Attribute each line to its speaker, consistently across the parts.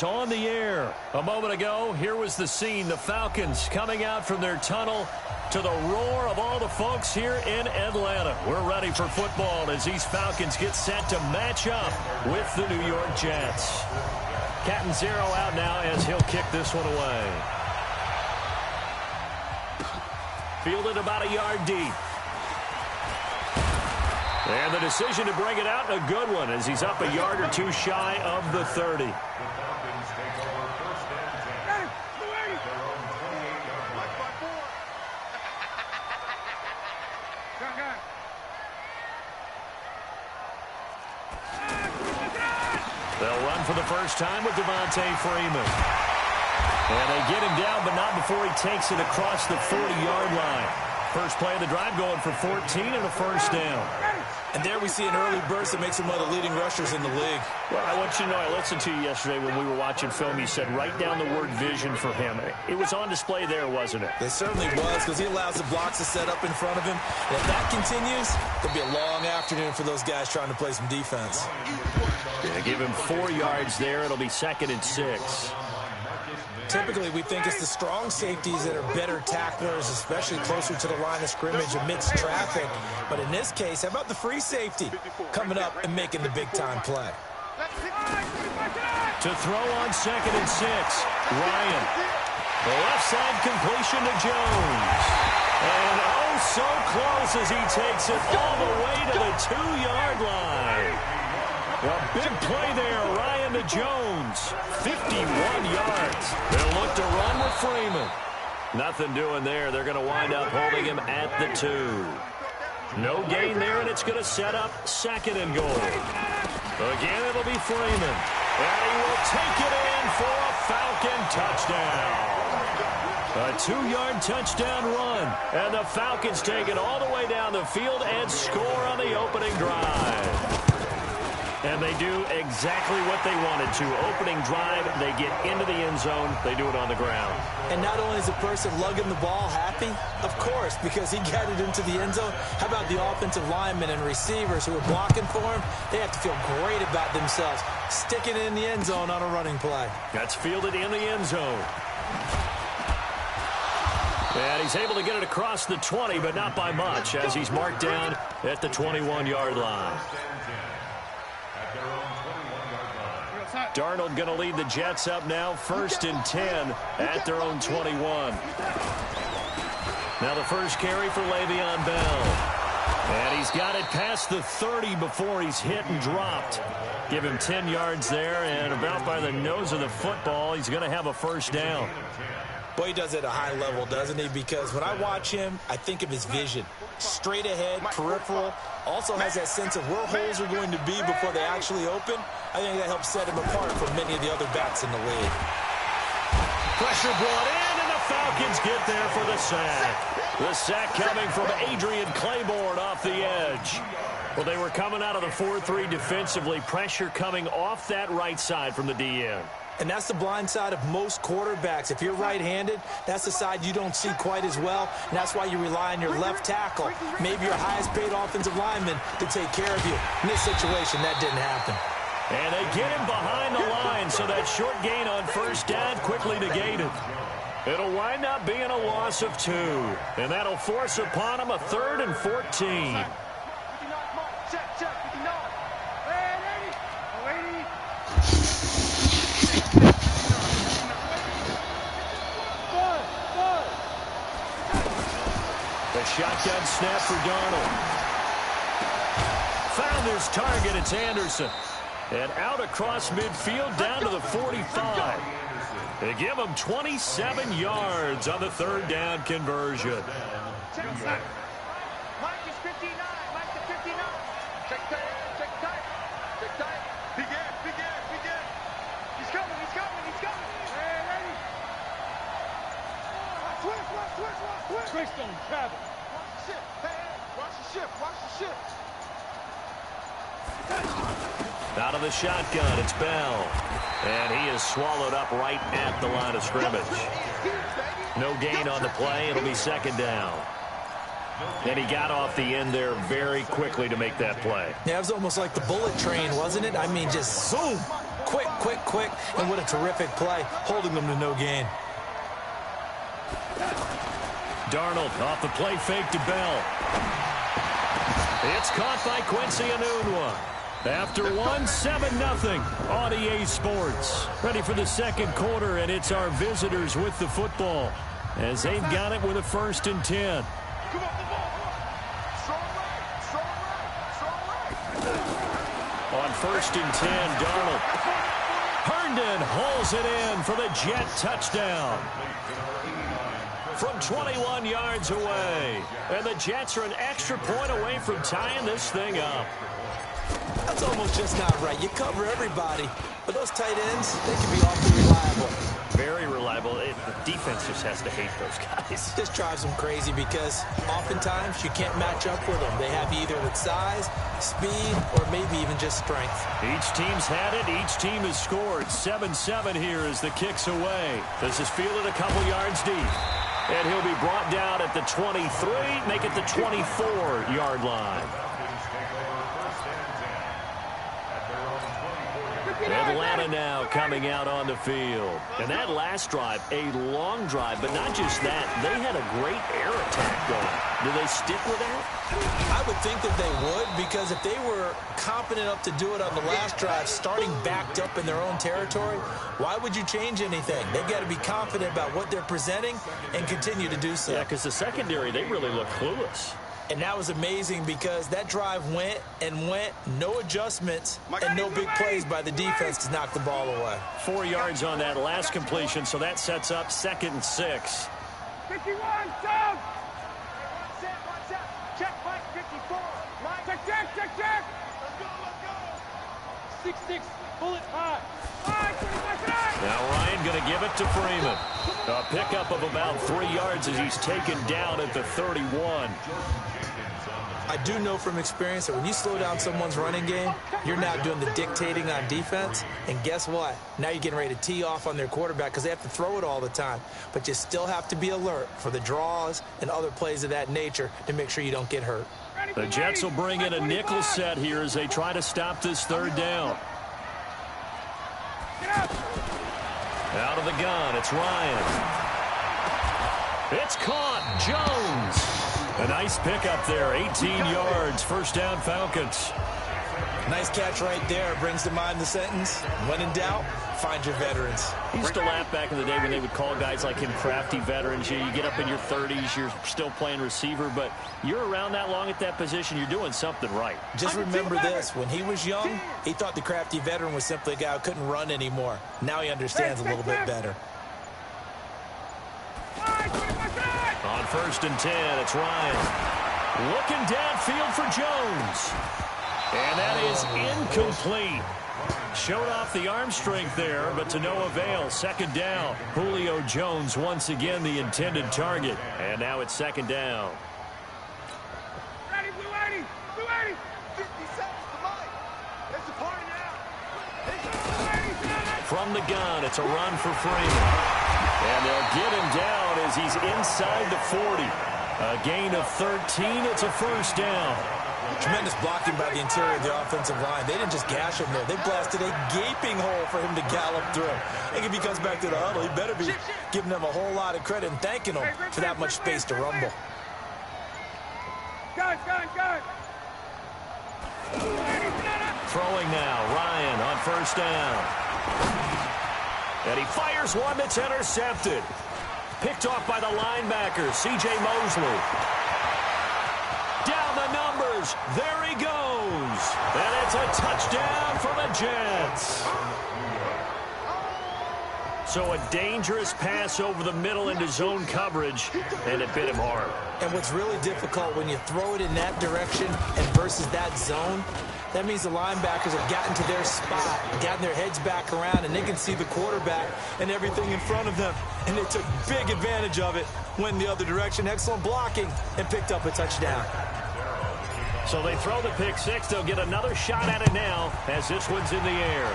Speaker 1: On the air. A moment ago, here was the scene. The Falcons coming out from their tunnel to the roar of all the folks here in Atlanta. We're ready for football as these Falcons get set to match up with the New York Jets. Cat and zero out now as he'll kick this one away. Fielded about a yard deep. And the decision to bring it out, a good one, as he's up a yard or two shy of the 30. They'll run for the first time with Devontae Freeman. And they get him down, but not before he takes it across the 40-yard line. First play of the drive going for 14 and a first down.
Speaker 2: And there we see an early burst that makes him one of the leading rushers in the league.
Speaker 1: Well, I want you to know, I listened to you yesterday when we were watching film. You said write down the word vision for him. It was on display there, wasn't it?
Speaker 2: It certainly was, because he allows the blocks to set up in front of him. And if that continues, it'll be a long afternoon for those guys trying to play some defense.
Speaker 1: Yeah, give him 4 yards there. It'll be 2nd and 6.
Speaker 2: Typically, we think it's the strong safeties that are better tacklers, especially closer to the line of scrimmage amidst traffic. But in this case, how about the free safety coming up and making the big-time play?
Speaker 1: To throw on 2nd and 6, Ryan. The left side completion to Jones. And oh, so close as he takes it all the way to the 2-yard line. A big play there, Ryan to Jones. 51 yards. They'll look to run with Freeman. Nothing doing there. They're going to wind up holding him at the 2. No gain there, and it's going to set up 2nd and goal. Again, it'll be Freeman. And he will take it in for a Falcon touchdown. A 2-yard touchdown run. And the Falcons take it all the way down the field and score on the opening drive. And they do exactly what they wanted to. Opening drive, they get into the end zone. They do it on the ground.
Speaker 2: And not only is the person lugging the ball happy, of course, because he got it into the end zone. How about the offensive linemen and receivers who are blocking for him? They have to feel great about themselves, sticking it in the end zone on a running play.
Speaker 1: That's fielded in the end zone. And he's able to get it across the 20, but not by much, as he's marked down at the 21-yard line. Darnold going to lead the Jets up now, 1st and 10 at their own 21. Now the first carry for Le'Veon Bell. And he's got it past the 30 before he's hit and dropped. Give him 10 yards there, and about by the nose of the football, he's going to have a first down.
Speaker 2: Boy, he does it at a high level, doesn't he? Because when I watch him, I think of his vision. Straight ahead, peripheral. Also has that sense of where holes are going to be before they actually open. I think that helps set him apart from many of the other backs in the league.
Speaker 1: Pressure brought in, and the Falcons get there for the sack. The sack coming from Adrian Claiborne off the edge. Well, they were coming out of the 4-3 defensively. Pressure coming off that right side from the DN.
Speaker 2: And that's the blind side of most quarterbacks. If you're right-handed, that's the side you don't see quite as well. And that's why you rely on your left tackle, maybe your highest-paid offensive lineman, to take care of you. In this situation, that didn't happen.
Speaker 1: And they get him behind the line, so that short gain on first down quickly negated. It'll wind up being a loss of 2. And that'll force upon him a 3rd and 14. The shotgun snap for Darnold. Found his target. It's Anderson. And out across midfield down to the 45. They give him 27 yards on the 3rd down conversion.
Speaker 3: Check tight. Mike is 59. Mike is 59. Check tight. Check tight. Check tight. Begin. Begin. Begin. He's coming. He's coming. He's coming. Hey, ready. Switch. Switch. Switch. Switch. Switch on Travis. Watch the ship. Hey, watch the ship. Watch the ship.
Speaker 1: Out of the shotgun, it's Bell. And he is swallowed up right at the line of scrimmage. No gain on the play. It'll be 2nd down. And he got off the end there very quickly to make that play.
Speaker 2: Yeah, it was almost like the bullet train, wasn't it? I mean, just zoom. Quick, quick, quick, and what a terrific play, holding them to no gain.
Speaker 1: Darnold off the play fake to Bell. It's caught by Quincy Enunwa. After 7-0 on EA Sports. Ready for the second quarter, and it's our visitors with the football as they've got it with a 1st and 10. On 1st and 10, Darnold. Herndon hauls it in for the Jet touchdown. From 21 yards away. And the Jets are an extra point away from tying this thing up.
Speaker 2: That's almost just not right. You cover everybody, but those tight ends, they can be awfully reliable.
Speaker 1: Very reliable. The defense just has to hate those guys.
Speaker 2: This drives them crazy because oftentimes you can't match up with them. They have either the size, speed, or maybe even just strength.
Speaker 1: Each team's had it. Each team has scored. 7-7 here as the kick's away. This is fielded a couple yards deep. And he'll be brought down at the 23, make it the 24-yard line. Atlanta now coming out on the field. And that last drive, a long drive, but not just that. They had a great air attack going. Do they stick with that?
Speaker 2: I would think that they would, because if they were confident enough to do it on the last drive, starting backed up in their own territory, why would you change anything? They've got to be confident about what they're presenting and continue to do so.
Speaker 1: Yeah, because the secondary, they really look clueless.
Speaker 2: And that was amazing because that drive went and went, no adjustments, and no big plays by the defense to knock the ball away.
Speaker 1: 4 yards on that last completion, so that sets up 2nd and 6.
Speaker 3: 51, down. Check, Mike, 54. Mike. Check. Let's go. 6-6, bullet high.
Speaker 1: Now Ryan going to give it to Freeman. A pickup of about 3 yards as he's taken down at the 31.
Speaker 2: I do know from experience that when you slow down someone's running game, you're now doing the dictating on defense. And guess what? Now you're getting ready to tee off on their quarterback because they have to throw it all the time. But you still have to be alert for the draws and other plays of that nature to make sure you don't get hurt.
Speaker 1: The Jets will bring in a nickel set here as they try to stop this 3rd down. Out of the gun, it's Ryan. It's caught. Jones. A nice pickup there, 18 yards, 1st down Falcons.
Speaker 2: Nice catch right there. Brings to mind the sentence, when in doubt, find your veterans.
Speaker 1: I used to laugh back in the day when they would call guys like him crafty veterans. You get up in your 30s, you're still playing receiver, but you're around that long at that position, you're doing something right.
Speaker 2: Just remember this, when he was young, he thought the crafty veteran was simply a guy who couldn't run anymore. Now he understands a little bit better.
Speaker 1: On 1st and 10, it's Ryan. Looking downfield for Jones. And that is incomplete. Showed off the arm strength there, but to no avail. 2nd down. Julio Jones once again the intended target. And now it's 2nd down.
Speaker 3: Ready, Blue 80. 50 seconds to Mike. It's a party now.
Speaker 1: From the gun, it's a run for Freeman. And they'll get him down as he's inside the 40. A gain of 13. It's a 1st down.
Speaker 2: Tremendous blocking by the interior of the offensive line. They didn't just gash him there. They blasted a gaping hole for him to gallop through. I think if he comes back to the huddle, he better be giving them a whole lot of credit and thanking them for that much space to rumble.
Speaker 3: Gun.
Speaker 1: Throwing now. Ryan on 1st down. And he fires one that's intercepted. Picked off by the linebacker, C.J. Mosley. Down the numbers. There he goes. And it's a touchdown for the Jets. So a dangerous pass over the middle into zone coverage, and it bit him hard.
Speaker 2: And what's really difficult when you throw it in that direction and versus that zone, that means the linebackers have gotten to their spot, gotten their heads back around, and they can see the quarterback and everything in front of them. And they took big advantage of it, went in the other direction. Excellent blocking, and picked up a touchdown.
Speaker 1: So they throw the pick six. They'll get another shot at it now as this one's in the air.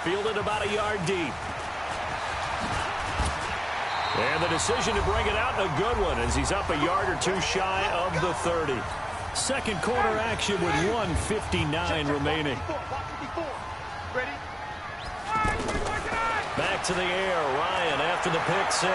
Speaker 1: Fielded about a yard deep. And the decision to bring it out, a good one, as he's up a yard or two shy of the 30. Second quarter action with 1:59 remaining. back to the air. Ryan after the pick six.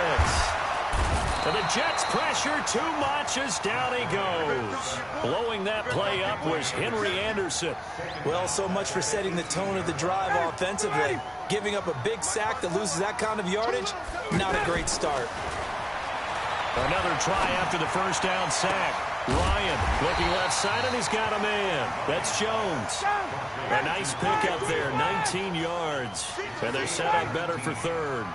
Speaker 1: And the Jets pressure too much as down he goes. Blowing that play up was Henry Anderson.
Speaker 2: Well, so much for setting the tone of the drive offensively. Giving up a big sack that loses that kind of yardage, not a great start.
Speaker 1: Another try after the first down sack. Ryan looking left side, and he's got a man. That's Jones. A nice pickup there, 19 yards. And they're set up better for third.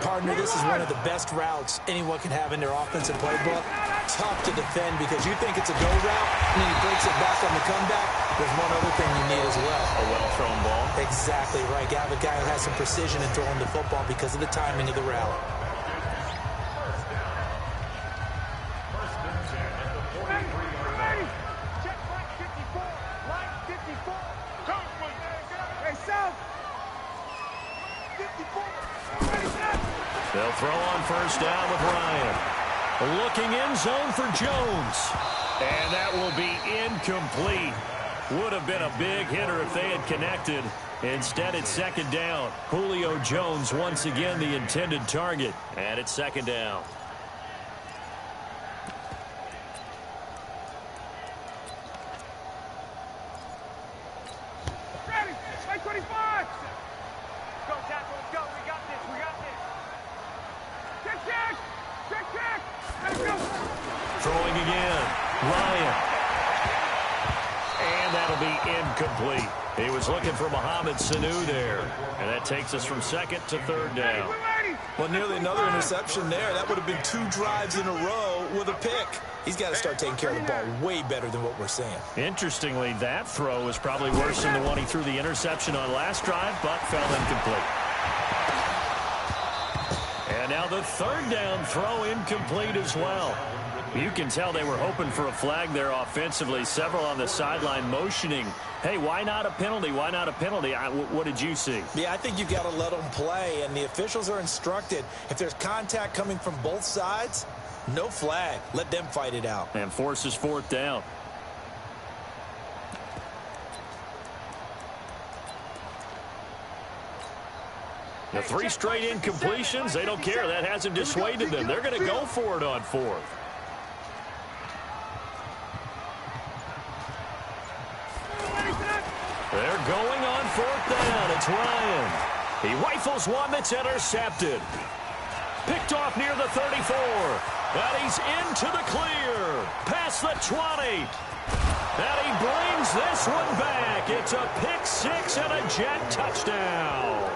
Speaker 2: Partner, this is one of the best routes anyone can have in their offensive playbook. Tough to defend because you think it's a go route, and then he breaks it back on the comeback. There's one other thing you need as well.
Speaker 1: A well-thrown ball.
Speaker 2: Exactly right. You have a guy who has some precision in throwing the football because of the timing of the route.
Speaker 1: They'll throw on first down with Ryan. Looking in zone for Jones. And that will be incomplete. Would have been a big hitter if they had connected. Instead, it's second down. Julio Jones once again the intended target. And it's second down.
Speaker 3: Ready. 25. Go, tackle. Let's go. We got this. We got this. Check. Let's go.
Speaker 1: Throwing again. Ryan. And that'll be incomplete. He was looking for Mohamed Sanu there. And that takes us from second to third down.
Speaker 2: Well, nearly another interception there. That would have been 2 drives in a row with a pick. He's got to start taking care of the ball way better than what we're seeing.
Speaker 1: Interestingly, that throw was probably worse than the one he threw the interception on last drive, but fell incomplete. And now the third down throw incomplete as well. You can tell they were hoping for a flag there offensively. Several on the sideline motioning, hey, why not a penalty? Why not a penalty? What did you see?
Speaker 2: Yeah, I think you got to let them play, and the officials are instructed. If there's contact coming from both sides, no flag. Let them fight it out.
Speaker 1: And forces fourth down. The 3 straight incompletions, they don't care. That hasn't dissuaded them. They're going to go for it on fourth. They're going on fourth down. It's Ryan. He rifles one that's intercepted. Picked off near the 34. And he's into the clear. Past the 20. And he brings this one back. It's a pick six and a Jet touchdown.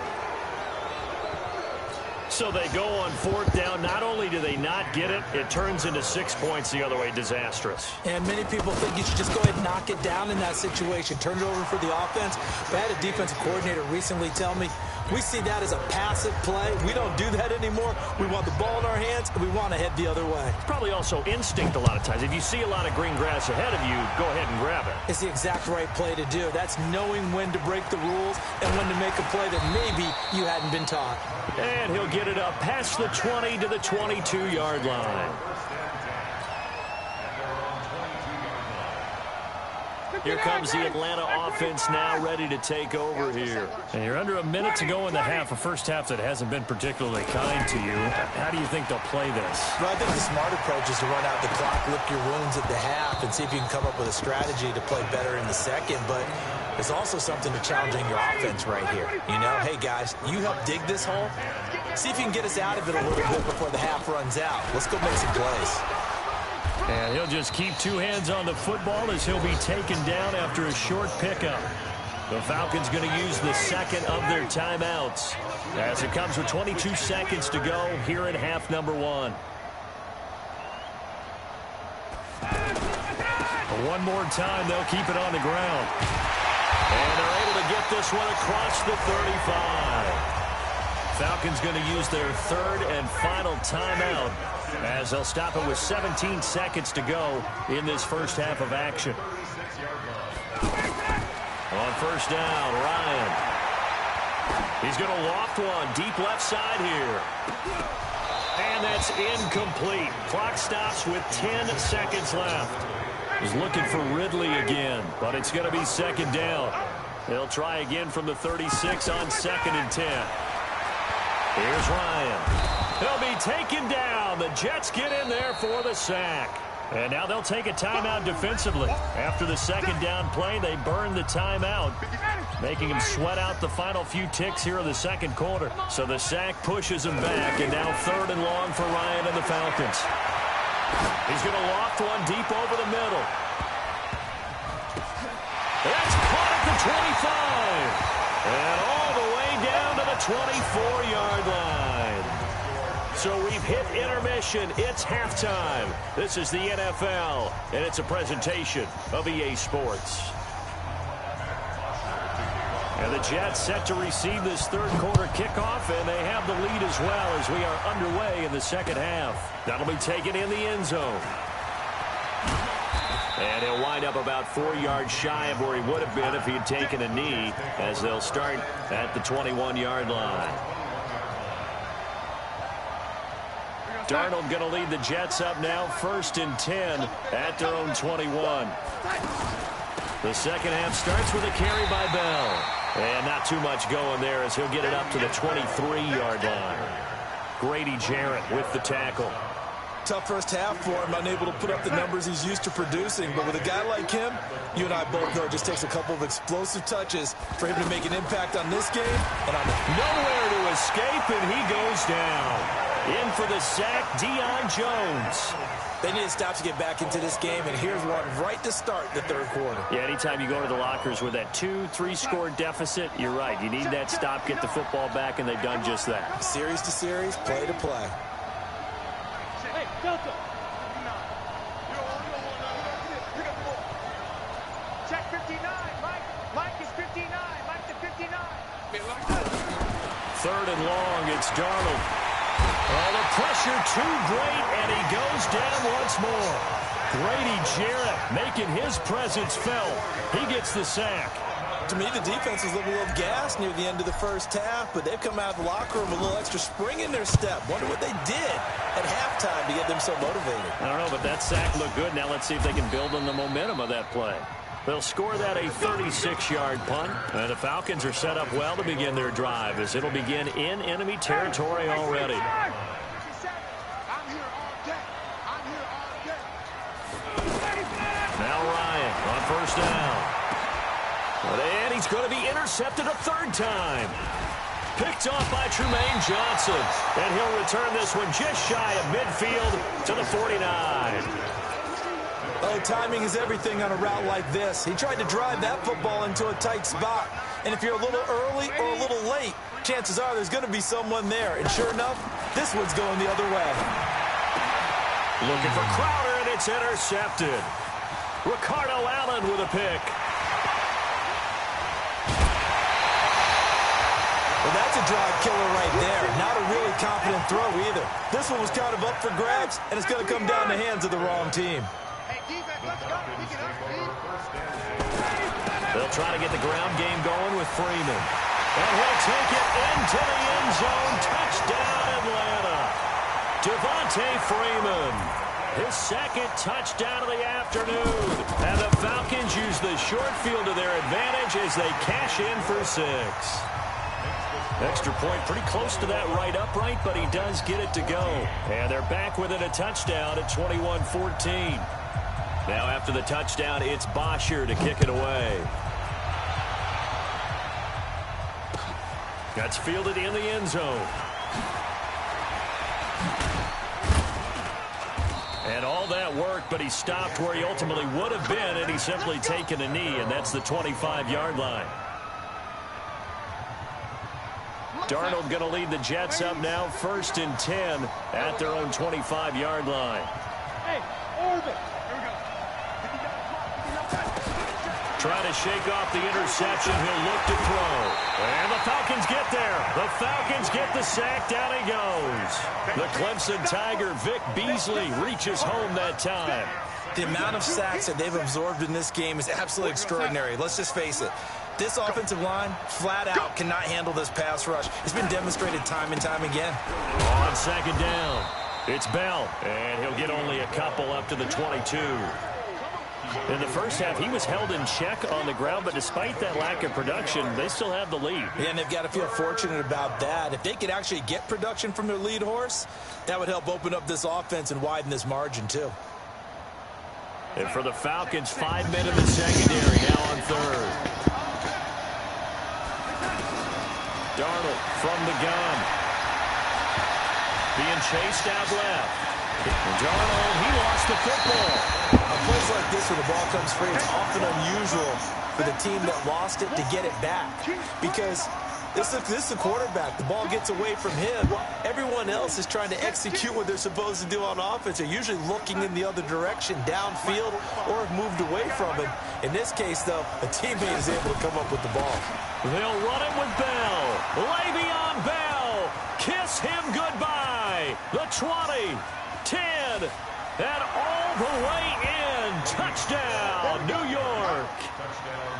Speaker 1: So they go on fourth down. Not only do they not get it, it turns into 6 points the other way. Disastrous.
Speaker 2: And many people think you should just go ahead and knock it down in that situation. Turn it over for the offense. But I had a defensive coordinator recently tell me, we see that as a passive play. We don't do that anymore. We want the ball in our hands, and we want to head the other way.
Speaker 1: Probably also instinct a lot of times. If you see a lot of green grass ahead of you, go ahead and grab it.
Speaker 2: It's the exact right play to do. That's knowing when to break the rules and when to make a play that maybe you hadn't been taught.
Speaker 1: And he'll get it up past the 20 to the 22-yard line. Here comes the Atlanta offense now ready to take over here. And you're under a minute to go in the half, a first half that hasn't been particularly kind to you. How do you think they'll play this?
Speaker 2: Well, I think the smart approach is to run out the clock, lick your wounds at the half, and see if you can come up with a strategy to play better in the second. But there's also something to challenging your offense right here. You know, hey, guys, you help dig this hole. See if you can get us out of it a little bit before the half runs out. Let's go make some plays.
Speaker 1: And he'll just keep 2 hands on the football as he'll be taken down after a short pickup. The Falcons going to use the second of their timeouts as it comes with 22 seconds to go here in half number 1. One more time, they'll keep it on the ground. And they're able to get this one across the 35. Falcons going to use their third and final timeout as they'll stop it with 17 seconds to go in this first half of action. On first down, Ryan. He's going to loft one deep left side here. And that's incomplete. Clock stops with 10 seconds left. He's looking for Ridley again, but it's going to be second down. They'll try again from the 36 on 2nd and 10. Here's Ryan. He'll be taken down. The Jets get in there for the sack. And now they'll take a timeout defensively. After the second down play, they burn the timeout, making him sweat out the final few ticks here in the second quarter. So the sack pushes him back, and now 3rd and long for Ryan and the Falcons. He's going to loft one deep over the middle. That's caught at the 25. And all the way down to the 24-yard line. So we've hit intermission. It's halftime. This is the NFL, and it's a presentation of EA Sports. And the Jets set to receive this third quarter kickoff, and they have the lead as well as we are underway in the second half. That'll be taken in the end zone. And he'll wind up about 4 yards shy of where he would have been if he had taken a knee, as they'll start at the 21-yard line. Darnold going to lead the Jets up now, 1st and 10 at their own 21. The second half starts with a carry by Bell. And not too much going there as he'll get it up to the 23-yard line. Grady Jarrett with the tackle.
Speaker 2: Tough first half for him, unable to put up the numbers he's used to producing. But with a guy like him, you and I both know it just takes a couple of explosive touches for him to make an impact on this game. And on
Speaker 1: nowhere to escape, and he goes down. In for the sack, Deion Jones.
Speaker 2: They need to stop to get back into this game, and here's one right to start the third quarter.
Speaker 1: Yeah, anytime you go to the lockers with that 2-3 score deficit, you're right. You need that stop, get the football back, and they've done just that.
Speaker 2: Series to series, play to play.
Speaker 3: Hey, Delta. Check 59. Mike is 59. Mike to 59.
Speaker 1: 3rd and long, it's Darnold. Oh, the pressure too great, and he goes down once more. Grady Jarrett making his presence felt. He gets the sack.
Speaker 2: To me, the defense was a little gassed near the end of the first half, but they've come out of the locker room with a little extra spring in their step. Wonder what they did at halftime to get them so motivated.
Speaker 1: I don't know, but that sack looked good. Now let's see if they can build on the momentum of that play. They'll score that a 36-yard punt, and the Falcons are set up well to begin their drive as it'll begin in enemy territory already. Now Ryan on 1st down. And he's going to be intercepted a 3rd time. Picked off by Trumaine Johnson, and he'll return this one just shy of midfield to the 49.
Speaker 2: Oh, timing is everything on a route like this. He tried to drive that football into a tight spot. And if you're a little early or a little late, chances are there's going to be someone there. And sure enough, this one's going the other way.
Speaker 1: Looking for Crowder, and it's intercepted. Ricardo Allen with a pick.
Speaker 2: Well, that's a drive killer right there. Not a really confident throw either. This one was kind of up for grabs, and it's going to come down the hands of the wrong team.
Speaker 1: They'll try to get the ground game going with Freeman. And he'll take it into the end zone. Touchdown, Atlanta. Devontae Freeman. His 2nd touchdown of the afternoon. And the Falcons use the short field to their advantage as they cash in for 6. Extra point pretty close to that right upright, but he does get it to go. And they're back within a touchdown at 21-14. Now after the touchdown, it's Bosher to kick it away. That's fielded in the end zone. And all that worked, but he stopped where he ultimately would have been, and he's simply taken a knee, and that's the 25-yard line. Darnold going to lead the Jets up now, 1st and 10 at their own 25-yard line.
Speaker 3: Hey, orbit.
Speaker 1: Trying to shake off the interception. He'll look to throw. And the Falcons get there. The Falcons get the sack. Down he goes. The Clemson Tiger, Vic Beasley, reaches home that time.
Speaker 2: The amount of sacks that they've absorbed in this game is absolutely extraordinary. Let's just face it. This offensive line, flat out, cannot handle this pass rush. It's been demonstrated time and time again.
Speaker 1: On 2nd down, it's Bell. And he'll get only a couple up to the 22. In the first half, he was held in check on the ground, but despite that lack of production, they still have the lead.
Speaker 2: Yeah, and they've got to feel fortunate about that. If they could actually get production from their lead horse, that would help open up this offense and widen this margin, too.
Speaker 1: And for the Falcons, 5 men in the secondary, now on third. Darnold from the gun. Being chased out left. Darnold, he lost the football.
Speaker 2: A place like this where the ball comes free, it's often unusual for the team that lost it to get it back. Because this is the quarterback. The ball gets away from him. Everyone else is trying to execute what they're supposed to do on offense. They're usually looking in the other direction, downfield, or have moved away from him. In this case, though, a teammate is able to come up with the ball.
Speaker 1: They'll run it with Bell. Le'Veon Bell. Kiss him goodbye. The 20, 10, and all the way in. Touchdown, New York.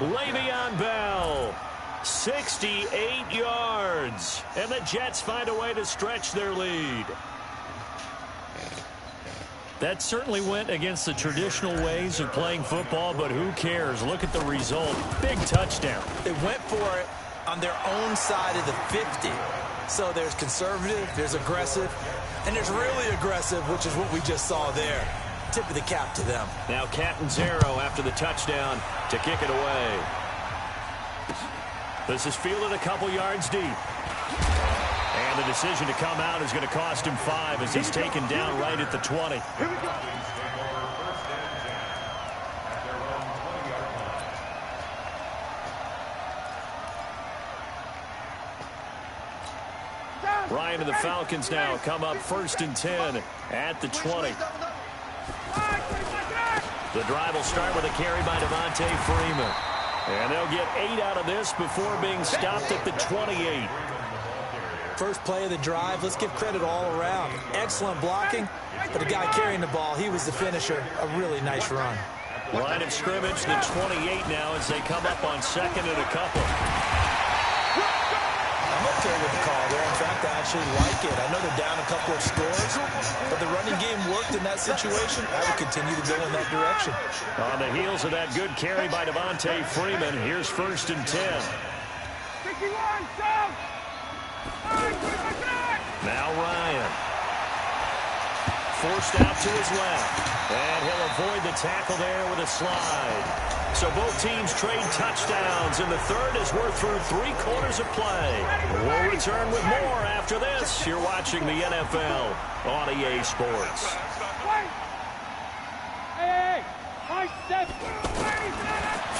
Speaker 1: Le'Veon Bell. 68 yards. And the Jets find a way to stretch their lead. That certainly went against the traditional ways of playing football, but who cares? Look at the result. Big touchdown.
Speaker 2: They went for it on their own side of the 50. So there's conservative, there's aggressive, and there's really aggressive, which is what we just saw there. Tip of the cap to them.
Speaker 1: Now Catanzaro after the touchdown to kick it away. This is fielded a couple yards deep. And the decision to come out is going to cost him 5 as he's taken down right at the 20. Ryan and the Falcons now come up 1st and 10 at the 20. The drive will start with a carry by Devontae Freeman. And they'll get 8 out of this before being stopped at the 28.
Speaker 2: First play of the drive, let's give credit all around. Excellent blocking, but the guy carrying the ball, he was the finisher. A really nice run.
Speaker 1: Line of scrimmage, the 28 now as they come up on 2nd and a couple.
Speaker 2: I'm okay with the call there. In fact, I actually like it. I know they're down a couple of scores, but the running game worked in that situation. I would continue to go in that direction.
Speaker 1: On the heels of that good carry by Devontae Freeman, here's 1st and 10. Now Ryan. Forced out to his left. And he'll avoid the tackle there with a slide. So both teams trade touchdowns, and the third as we're through 3 quarters of play. We'll return with more after this. You're watching the NFL on EA Sports.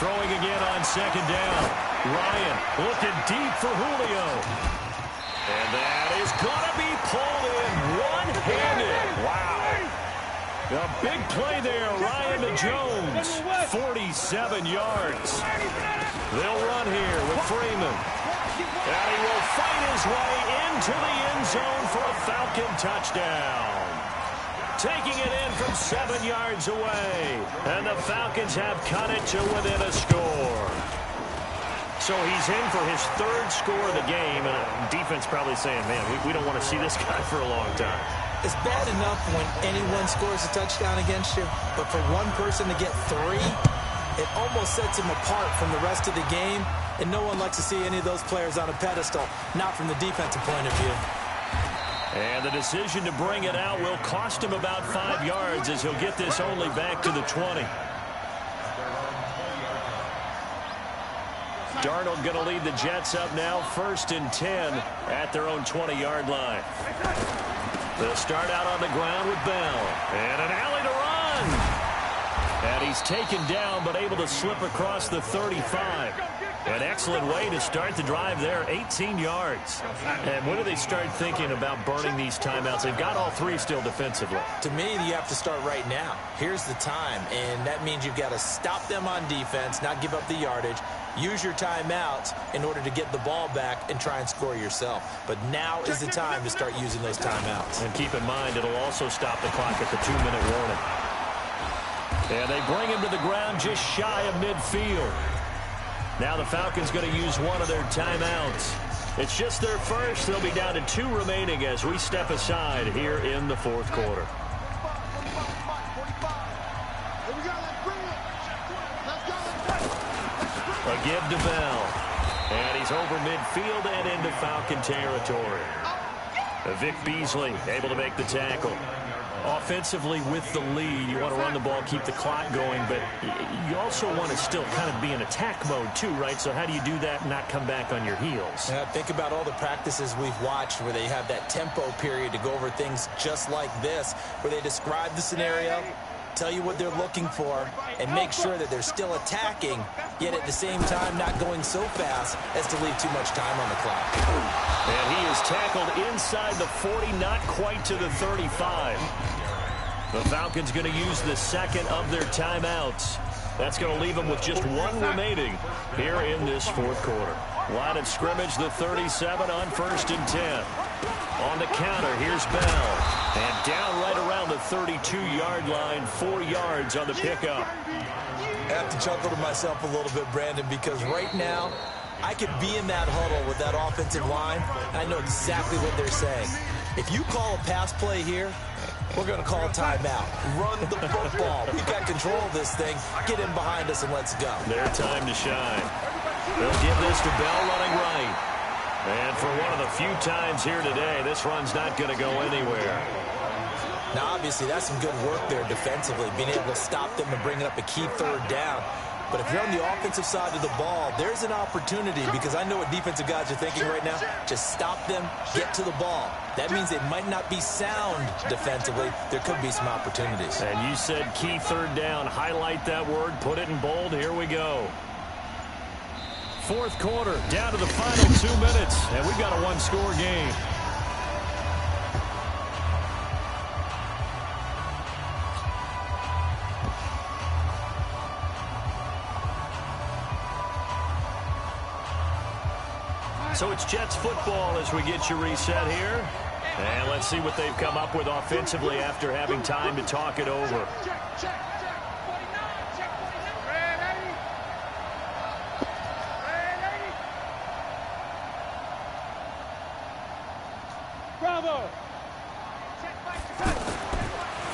Speaker 1: Throwing again on 2nd down. Ryan looking deep for Julio. And that is going to be pulled in one-handed. Wow. A big play there, Ryan to Jones, 47 yards. They'll run here with Freeman. And he will fight his way into the end zone for a Falcon touchdown. Taking it in from 7 yards away. And the Falcons have cut it to within a score. So he's in for his 3rd score of the game. And defense probably saying, man, we don't want to see this guy for a long time.
Speaker 2: It's bad enough when anyone scores a touchdown against you, but for one person to get 3, it almost sets him apart from the rest of the game, and no one likes to see any of those players on a pedestal, not from the defensive point of view.
Speaker 1: And the decision to bring it out will cost him about 5 yards as he'll get this only back to the 20. Darnold going to lead the Jets up now, 1st and 10 at their own 20-yard line. They'll start out on the ground with Bell. And an alley to run. And he's taken down but able to slip across the 35. An excellent way to start the drive there, 18 yards. And when do they start thinking about burning these timeouts? They've got all 3 still defensively.
Speaker 2: To me, you have to start right now. Here's the time, and that means you've got to stop them on defense, not give up the yardage, use your timeouts in order to get the ball back and try and score yourself. But now is the time to start using those timeouts.
Speaker 1: And keep in mind, it'll also stop the clock at the 2-minute warning. And they bring him to the ground just shy of midfield. Now the Falcons going to use one of their timeouts. It's just their first. They'll be down to 2 remaining as we step aside here in the 4th quarter. give to Bell. And he's over midfield and into Falcon territory. Vic Beasley able to make the tackle. Offensively with the lead, you want to run the ball, keep the clock going, but you also want to still kind of be in attack mode too, right? So how do you do that and not come back on your heels?
Speaker 2: Yeah, think about all the practices we've watched where they have that tempo period to go over things just like this, where they describe the scenario, tell you what they're looking for, and make sure that they're still attacking, yet at the same time not going so fast as to leave too much time on the clock.
Speaker 1: And he is tackled inside the 40, not quite to the 35. The Falcons going to use the second of their timeouts. That's going to leave them with just one remaining here in this fourth quarter. Line of scrimmage, the 37 on 1st and 10. On the counter, here's Bell. And down right around the 32-yard line, 4 yards on the pickup.
Speaker 2: I have to chuckle to myself a little bit, Brandon, because right now I could be in that huddle with that offensive line, and I know exactly what they're saying. If you call a pass play here, we're going to call a timeout. Run the football. We've got control of this thing. Get in behind us and let's go.
Speaker 1: Their time to shine. They'll give this to Bell running right. And for one of the few times here today, this run's not going to go anywhere.
Speaker 2: Now, obviously, that's some good work there defensively, being able to stop them and bringing up a key third down. But if you're on the offensive side of the ball, there's an opportunity, because I know what defensive guys are thinking right now. Just stop them, get to the ball. That means they might not be sound defensively. There could be some opportunities.
Speaker 1: And you said key third down. Highlight that word, put it in bold. Here we go. Fourth quarter, down to the final 2 minutes, and we've got a one-score game. So it's Jets football as we get you reset here. And let's see what they've come up with offensively after having time to talk it over.
Speaker 3: Bravo.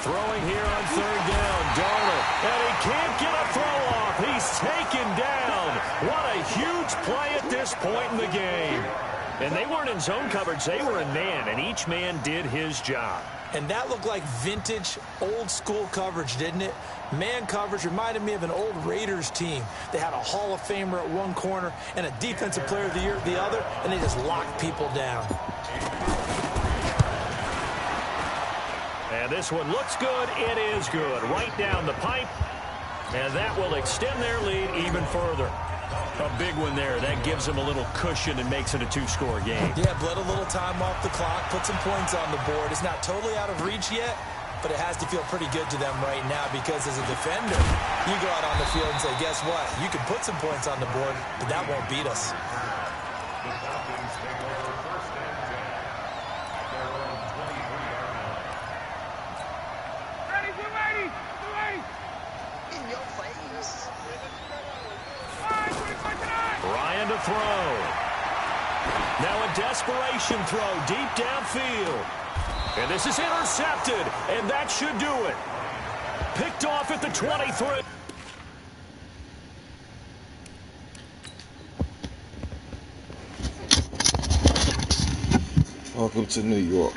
Speaker 1: Throwing here on third down, Darnold. And he can't get a throw off. He's taken down. What a huge play at this point in the game. And they weren't in zone coverage. They were in man, and each man did his job.
Speaker 2: And that looked like vintage, old-school coverage, didn't it? Man coverage reminded me of an old Raiders team. They had a Hall of Famer at one corner and a Defensive Player of the Year at the other, and they just locked people down.
Speaker 1: And this one looks good. It is good. Right down the pipe. And that will extend their lead even further. A big one there. That gives them a little cushion and makes it a two-score game.
Speaker 2: Yeah, bled a little time off the clock, put some points on the board. It's not totally out of reach yet, but it has to feel pretty good to them right now, because as a defender, you go out on the field and say, guess what? You can put some points on the board, but that won't beat us.
Speaker 1: Ryan to throw. Now a desperation throw deep downfield. And this is intercepted, and that should do it. Picked off at the 23.
Speaker 4: Welcome to New York.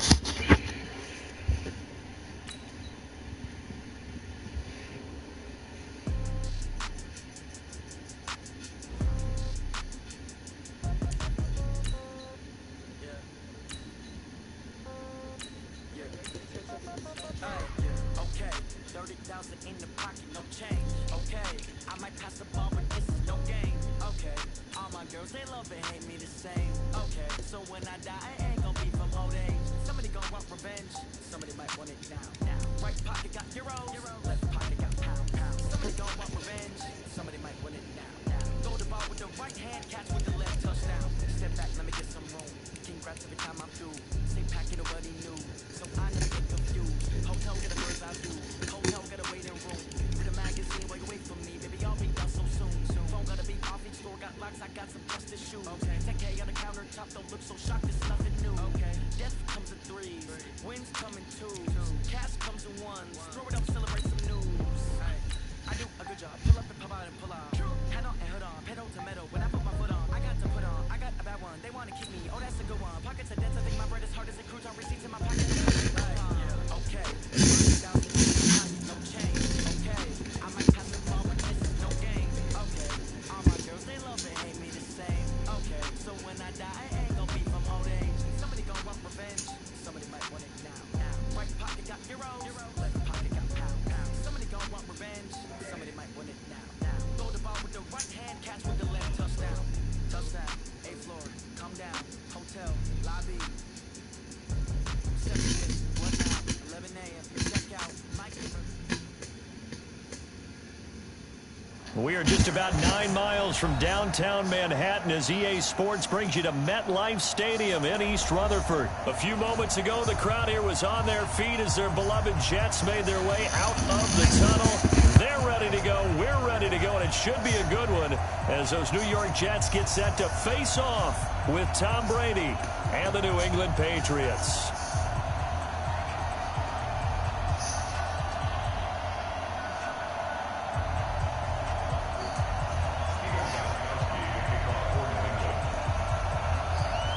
Speaker 1: We are just about 9 miles from downtown Manhattan as EA Sports brings you to MetLife Stadium in East Rutherford. A few moments ago, the crowd here was on their feet as their beloved Jets made their way out of the tunnel. They're ready to go. We're ready to go, and it should be a good one as those New York Jets get set to face off with Tom Brady and the New England Patriots.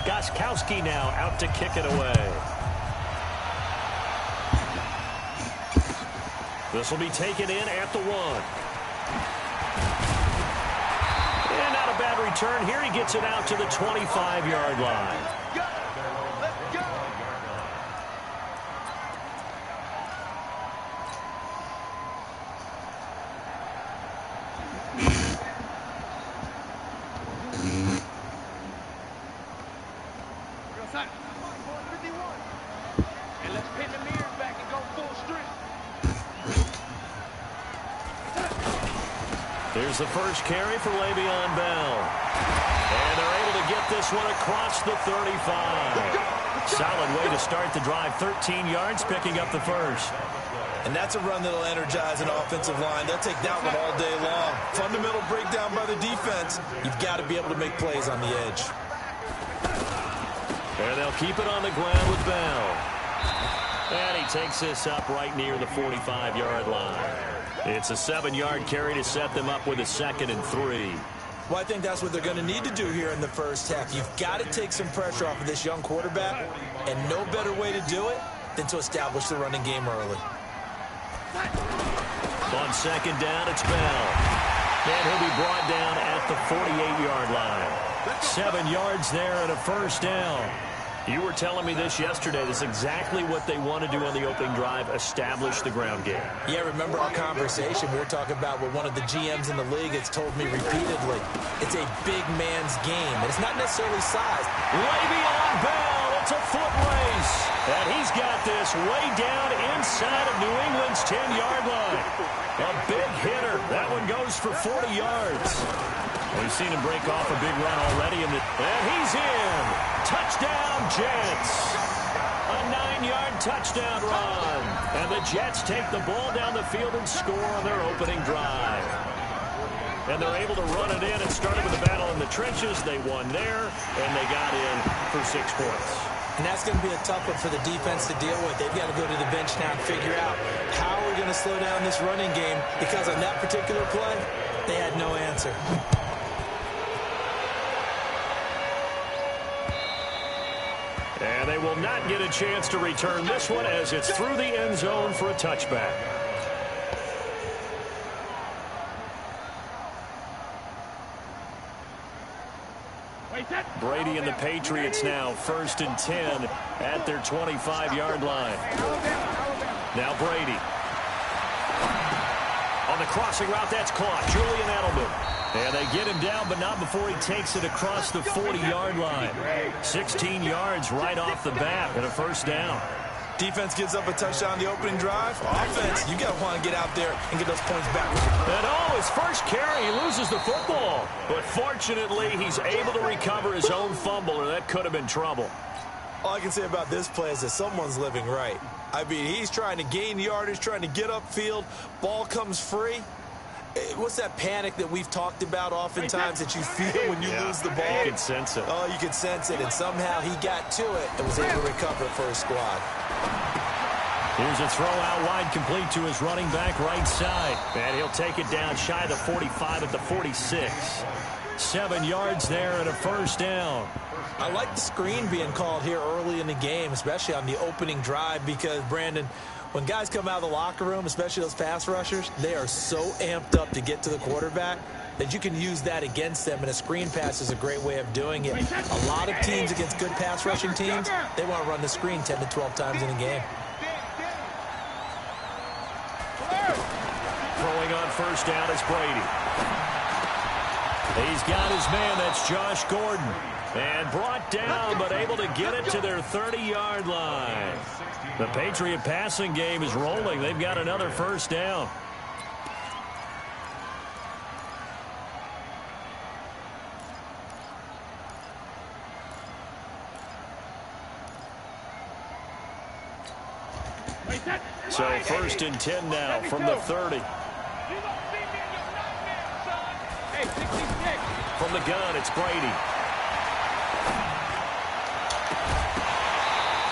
Speaker 1: Goskowski now out to kick it away. This will be taken in at the 1. And not a bad return here. He gets it out to the 25-yard line.
Speaker 3: Let's go. And let's pin the mirrors back and go full strength.
Speaker 1: There's the first carry for Le'Veon Bell. And they're able to get this one across the 35. Solid way to start the drive. 13 yards, picking up the first.
Speaker 2: And that's a run that'll energize an offensive line. They'll take that one all day long. Fundamental breakdown by the defense. You've got to be able to make plays on the edge.
Speaker 1: And they'll keep it on the ground with Bell. And he takes this up right near the 45-yard line. It's a 7-yard carry to set them up with a 2nd and 3.
Speaker 2: Well, I think that's what they're going to need to do here in the first half. You've got to take some pressure off of this young quarterback, and no better way to do it than to establish the running game early.
Speaker 1: On 2nd down, it's Bell. And he'll be brought down at the 48-yard line. 7 yards there and a first down. You were telling me this yesterday. This is exactly what they want to do on the opening drive, establish the ground game.
Speaker 2: Yeah, remember our conversation. We were talking about what one of the GMs in the league has told me repeatedly. It's a big man's game. It's not necessarily size.
Speaker 1: Le'Veon Bell, it's a foot race. And he's got this way down inside of New England's 10-yard line. A big hitter. That one goes for 40 yards. We've seen him break off a big run already, and he's in. Touchdown, Jets. A 9-yard touchdown run. And the Jets take the ball down the field and score on their opening drive. And they're able to run it in. It started with a battle in the trenches. They won there, and they got in for 6 points.
Speaker 2: And that's going to be a tough one for the defense to deal with. They've got to go to the bench now and figure out how we're going to slow down this running game, because on that particular play, they had no answer.
Speaker 1: And they will not get a chance to return this one as it's through the end zone for a touchback. Brady and the Patriots now 1st and 10 at their 25-yard line. Now Brady. On the crossing route, that's caught. Julian Edelman. And they get him down, but not before he takes it across the 40-yard line. 16 yards right off the bat and a first down.
Speaker 2: Defense gives up a touchdown on the opening drive. Offense, you got to want to get out there and get those points back.
Speaker 1: And his first carry, he loses the football. But fortunately, he's able to recover his own fumble, or that could have been trouble.
Speaker 2: All I can say about this play is that someone's living right. I mean, he's trying to gain yardage, trying to get upfield. Ball comes free. What's that panic that we've talked about oftentimes that you feel when you lose the ball?
Speaker 1: You can sense it.
Speaker 2: Oh, you can sense it. And somehow he got to it and was able to recover it for his squad.
Speaker 1: Here's a throw out wide, complete to his running back right side. And he'll take it down shy of the 45 at the 46. 7 yards there and a first down.
Speaker 2: I like the screen being called here early in the game, especially on the opening drive, because, Brandon, when guys come out of the locker room, especially those pass rushers, they are so amped up to get to the quarterback that you can use that against them, and a screen pass is a great way of doing it. A lot of teams against good pass rushing teams, they want to run the screen 10 to 12 times in a game.
Speaker 1: Throwing on first down is Brady. He's got his man, that's Josh Gordon. And brought down, but able to get it to their 30-yard line. The Patriot passing game is rolling. They've got another first down. So 1st and 10 now from the 30. From the gun, it's Brady.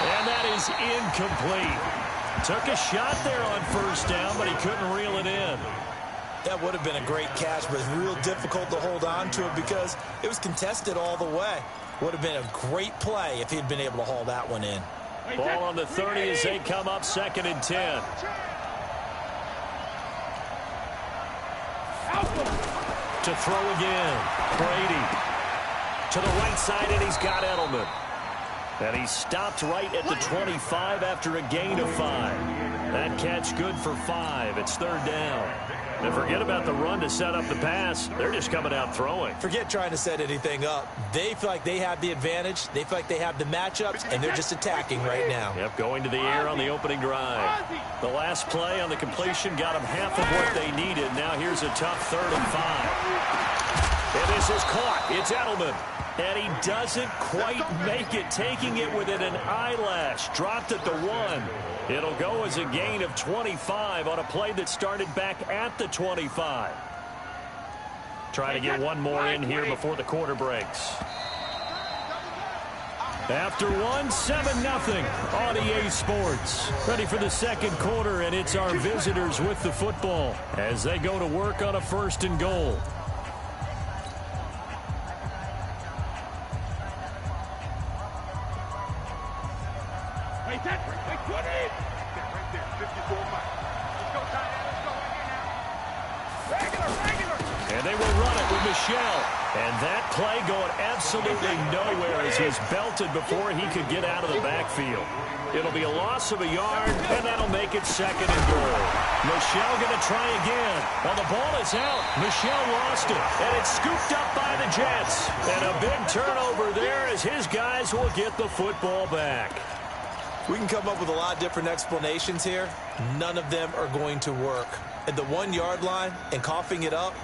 Speaker 1: And that is incomplete. Took a shot there on 1st down, but he couldn't reel it in.
Speaker 2: That would have been a great catch, but it's real difficult to hold on to it because it was contested all the way. Would have been a great play if he'd been able to haul that one in.
Speaker 1: Ball on the 30 as they come up 2nd and 10. To throw again. Brady. To the right side, and he's got Edelman. And he stopped right at the 25 after a gain of 5. That catch good for 5. It's 3rd down. And forget about the run to set up the pass. They're just coming out throwing.
Speaker 2: Forget trying to set anything up. They feel like they have the advantage. They feel like they have the matchups, and they're just attacking right now.
Speaker 1: Yep, going to the air on the opening drive. The last play on the completion got them half of what they needed. Now here's a tough 3rd and 5. And this is caught. It's Edelman. And he doesn't quite make it, taking it within an eyelash. Dropped at the 1. It'll go as a gain of 25 on a play that started back at the 25. Trying to get one more in here before the quarter breaks. After 1, 7-0 on EA Sports. Ready for the 2nd quarter, and it's our visitors with the football as they go to work on a 1st and goal. And they will run it with Michelle. And that play going absolutely nowhere as he's belted before he could get out of the backfield. It'll be a loss of a yard, and that'll make it 2nd and goal. Michelle going to try again. Well, the ball is out. Michelle lost it, and it's scooped up by the Jets. And a big turnover there as his guys will get the football back.
Speaker 2: We can come up with a lot of different explanations here. None of them are going to work. At the 1-yard line and coughing it up,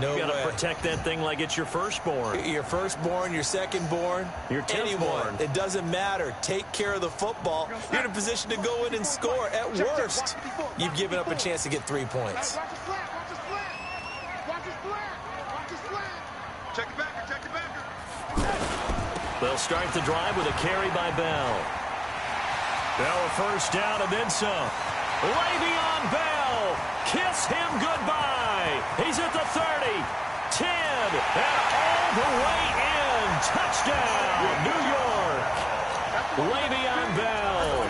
Speaker 2: no way.
Speaker 1: You got to protect that thing like it's your firstborn.
Speaker 2: Your firstborn, your secondborn,
Speaker 1: your
Speaker 2: anyone. It doesn't matter. Take care of the football. You're in a position to go in and score. At worst, you've given up a chance to get 3 points.
Speaker 3: Check it back.
Speaker 1: They'll start the drive with a carry by Bell. Bell a 1st down and then some. Le'Veon Bell, kiss him goodbye. He's at the 30, 10, and all the way in. Touchdown, New York. Le'Veon Bell,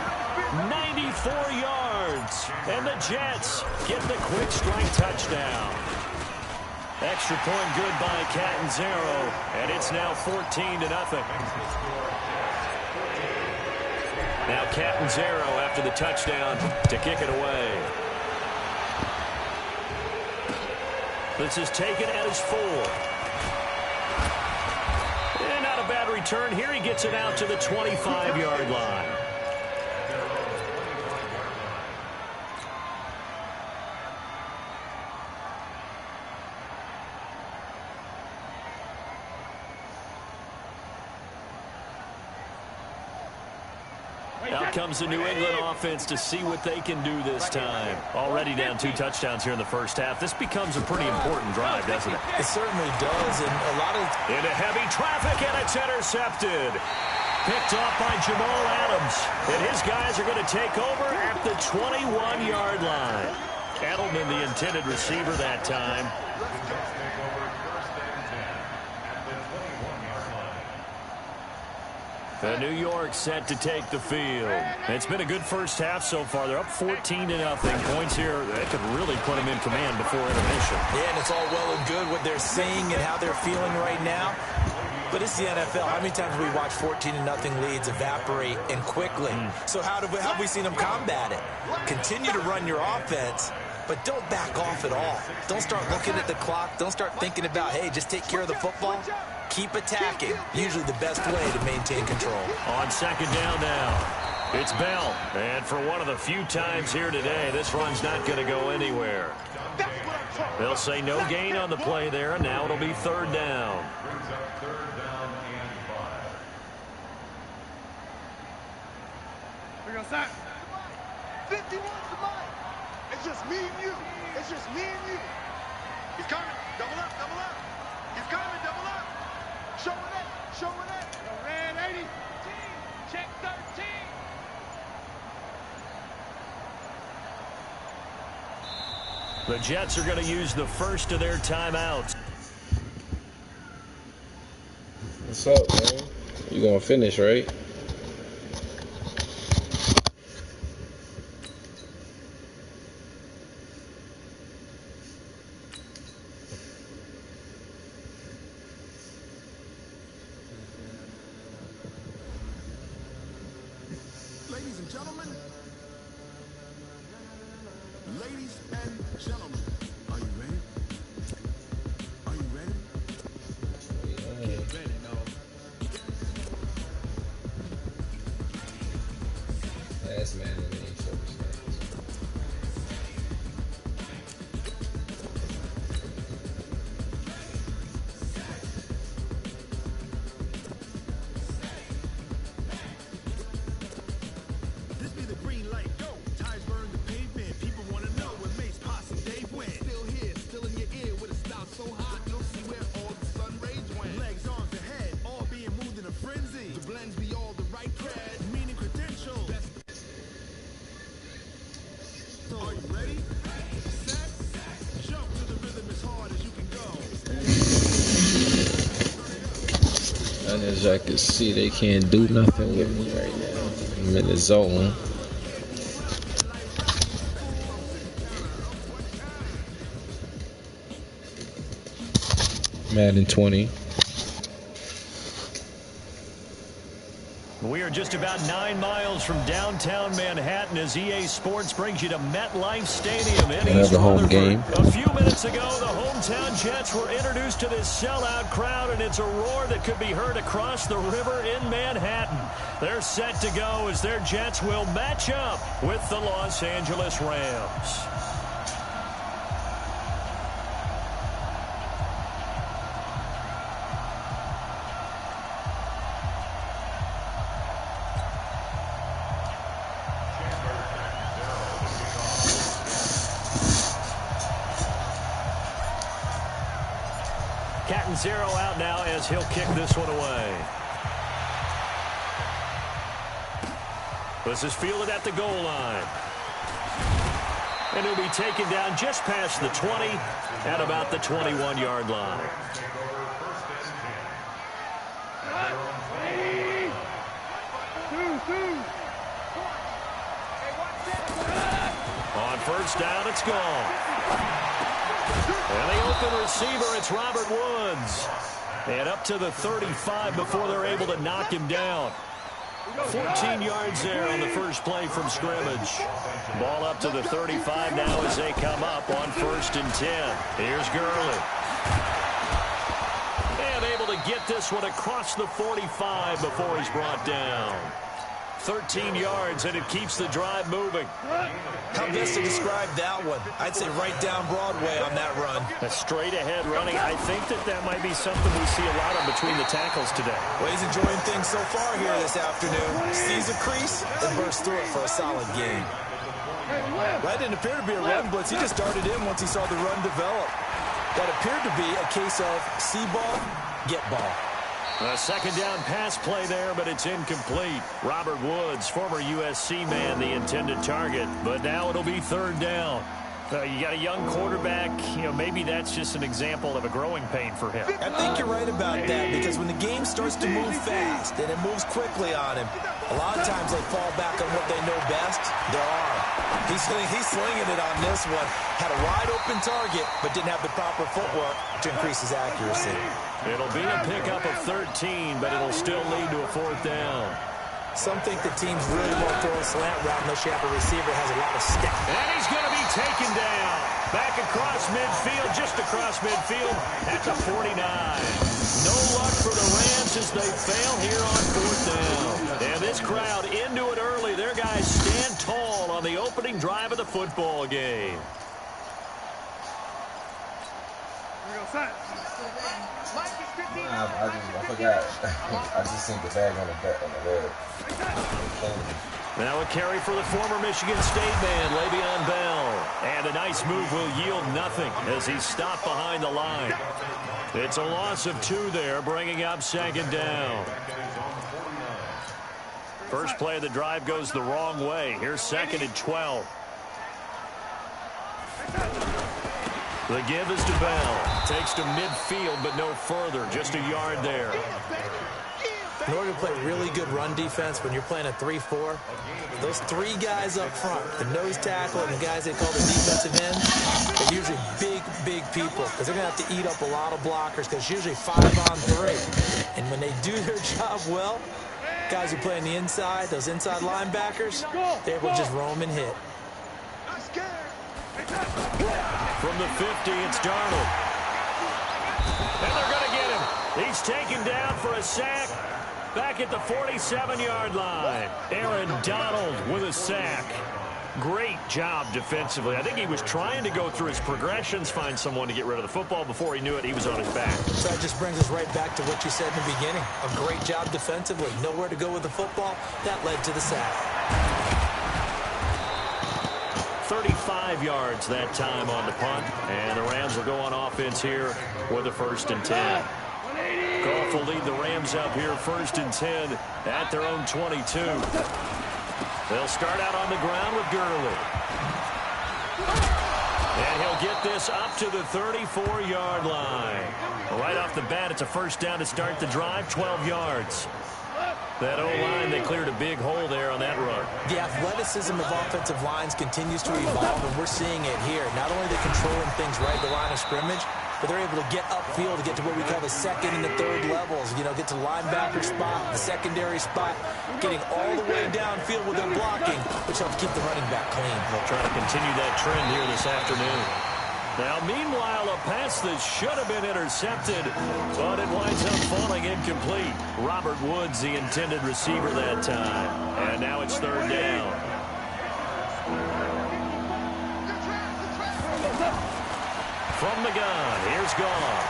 Speaker 1: 94 yards. And the Jets get the quick strike touchdown. Extra point good by Catanzaro, and it's now 14-0. Now Catanzaro after the touchdown to kick it away. This is taken at his 4. And not a bad return here. He gets it out to the 25-yard line. Out comes the New England offense to see what they can do this time. Already down 2 touchdowns here in the first half. This becomes a pretty important drive, doesn't it?
Speaker 2: It certainly does, and a lot of...
Speaker 1: Into heavy traffic, and it's intercepted. Picked off by Jamal Adams. And his guys are going to take over at the 21-yard line. Edelman, the intended receiver that time. The New York set to take the field. It's been a good first half so far. They're up 14-0. Points here that could really put them in command before intermission.
Speaker 2: Yeah, and it's all well and good what they're saying and how they're feeling right now. But it's the NFL. How many times have we watched 14-0 leads evaporate and quickly? So how have we seen them combat it? Continue to run your offense, but don't back off at all. Don't start looking at the clock. Don't start thinking about, hey, just take care of the football. Keep attacking. Usually the best way to maintain control.
Speaker 1: On 2nd down now, it's Bell. And for one of the few times here today, this run's not going to go anywhere. They'll say no gain on the play there, and now it'll be 3rd down.
Speaker 3: 51's mine. It's just me and you. It's just me and you. He's coming. Double up, double up. He's coming, double up. Showing up, showing up. Red 80. Check 13.
Speaker 1: The Jets are going to use the first of their timeouts.
Speaker 4: What's up, man? You gonna finish, right?
Speaker 5: Ladies and gentlemen, are you ready? Are you ready? Get ready, dog.
Speaker 4: Last man in the inning, so
Speaker 5: This be the green light, go. Tires burn the pavement. People want to know where Mace, Posse, Dave went. Still here, still in your ear with a style so hot. You'll see where all the sun rays went. Legs, arms, and head, all being moved in a frenzy. The blends be all the right cred, meaning credentials. So are you ready? Set, jump to the rhythm as hard as you can go.
Speaker 4: and as I can see, they can't do nothing with me right now. I'm in the zone. Madden 20.
Speaker 1: We are just about 9 miles from downtown Manhattan as EA Sports brings you to MetLife Stadium in East
Speaker 4: Another home
Speaker 1: Rutherford.
Speaker 4: game.
Speaker 1: A few minutes ago, the hometown Jets were introduced to this sellout crowd, and it's a roar that could be heard across the river in Manhattan. They're set to go as their Jets will match up with the Los Angeles Rams. Zero out now as he'll kick this one away. This is fielded at the goal line. And he'll be taken down just past the 20 at about the 21-yard line. On first down, it's gone. And the open receiver, it's Robert Woods. And up to the 35 before they're able to knock him down. 14 yards there on the first play from scrimmage. Ball up to the 35 now as they come up on 1st and 10. Here's Gurley. And able to get this one across the 45 before he's brought down. 13 yards, and it keeps the drive moving.
Speaker 2: How best to describe that one? I'd say right down Broadway on that run.
Speaker 1: A straight-ahead running. I think that might be something we see a lot of between the tackles today.
Speaker 2: Well, he's enjoying things so far here this afternoon. Sees a crease and bursts through it for a solid gain. That didn't appear to be a run blitz. He just darted in once he saw the run develop. That appeared to be a case of see ball, get ball.
Speaker 1: A second down pass play there, but it's incomplete. Robert Woods, former USC man, the intended target, but now it'll be 3rd down. You got a young quarterback, maybe that's just an example of a growing pain for him.
Speaker 2: I think you're right about that, because when the game starts to move fast and it moves quickly on him, a lot of times they fall back on what they know best, their arm. He's slinging it on this one. Had a wide open target, but didn't have the proper footwork to increase his accuracy.
Speaker 1: It'll be a pickup of 13, but it'll still lead to a 4th down.
Speaker 2: Some think the teams really won't throw a slant route unless you have a receiver has a lot of step.
Speaker 1: And he's going to be taken down. Back across midfield, just across midfield at the 49. No luck for the Rams as they fail here on 4th down. And this crowd into it early. Their guys stand tall on the opening drive of the football game.
Speaker 4: I forgot. I just seen the bag on the leg.
Speaker 1: Now a carry for the former Michigan State man, Le'Veon Bell. And a nice move will yield nothing as he's stopped behind the line. It's a loss of 2 there, bringing up second down. First play of the drive goes the wrong way. Here's 2nd and 12. The give is to Bell. Takes to midfield, but no further. Just a yard there.
Speaker 2: In order to play really good run defense when you're playing a 3-4, those 3 guys up front, the nose tackle and the guys they call the defensive ends, they're usually big people because they're going to have to eat up a lot of blockers because it's usually 5-on-3. And when they do their job well, guys who play on the inside, those inside linebackers, they're able to just roam and hit.
Speaker 1: From the 50, it's Darnold. And they're going to get him. He's taken down for a sack back at the 47-yard line. Aaron Donald with a sack. Great job defensively. I think he was trying to go through his progressions, find someone to get rid of the football. Before he knew it, he was on his back.
Speaker 2: So that just brings us right back to what you said in the beginning. A great job defensively. Nowhere to go with the football. That led to the sack.
Speaker 1: 35 yards that time on the punt. And the Rams will go on offense here with a 1st and 10. Goff will lead the Rams up here 1st and 10 at their own 22. They'll start out on the ground with Gurley. And he'll get this up to the 34-yard line. Right off the bat, it's a 1st down to start the drive, 12 yards. That O-line, they cleared a big hole there on that run.
Speaker 2: The athleticism of offensive lines continues to evolve, and we're seeing it here. Not only are they controlling things right at the line of scrimmage, but they're able to get upfield to get to what we call the 2nd and the 3rd levels. You know, get to linebacker spot, the secondary spot, getting all the way downfield with their blocking, which helps keep the running back clean.
Speaker 1: They'll try to continue that trend here this afternoon. Now, meanwhile, a pass that should have been intercepted, but it winds up falling incomplete. Robert Woods, the intended receiver that time. And now it's 3rd down. From the gun, here's Goff.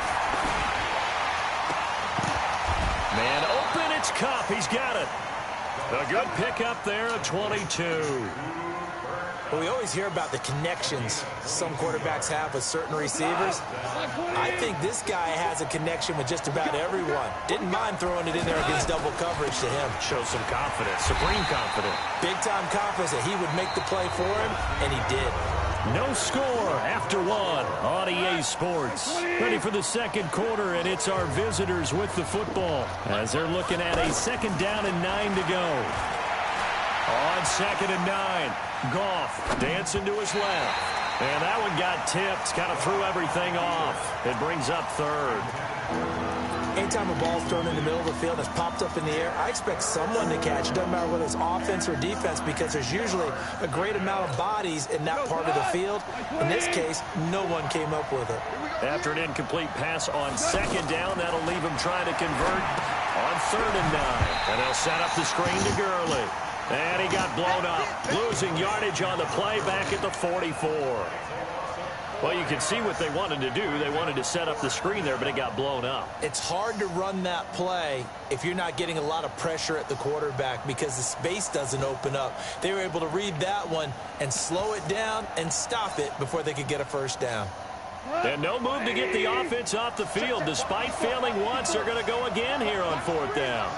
Speaker 1: Man open, it's Kupp. He's got it. A good pickup there at 22.
Speaker 2: Well, we always hear about the connections some quarterbacks have with certain receivers. I think this guy has a connection with just about everyone. Didn't mind throwing it in there against double coverage to him.
Speaker 1: Shows some confidence, supreme confidence.
Speaker 2: Big-time confidence that he would make the play for him, and he did.
Speaker 1: No score after 1 on EA Sports. Ready for the 2nd quarter, and it's our visitors with the football as they're looking at a 2nd down and 9 to go. On 2nd and 9, Goff dancing to his left. And that one got tipped, kind of threw everything off. It brings up 3rd.
Speaker 2: Anytime a ball's thrown in the middle of the field and it's popped up in the air, I expect someone to catch it. Doesn't matter whether it's offense or defense because there's usually a great amount of bodies in that part of the field. In this case, no one came up with it.
Speaker 1: After an incomplete pass on 2nd down, that'll leave him trying to convert on 3rd and 9. And they'll set up the screen to Gurley. And he got blown up, losing yardage on the play back at the 44. Well, you can see what they wanted to do. They wanted to set up the screen there, but it got blown up.
Speaker 2: It's hard to run that play if you're not getting a lot of pressure at the quarterback because the space doesn't open up. They were able to read that one and slow it down and stop it before they could get a 1st down.
Speaker 1: And no move to get the offense off the field. Despite failing once, they're going to go again here on 4th down.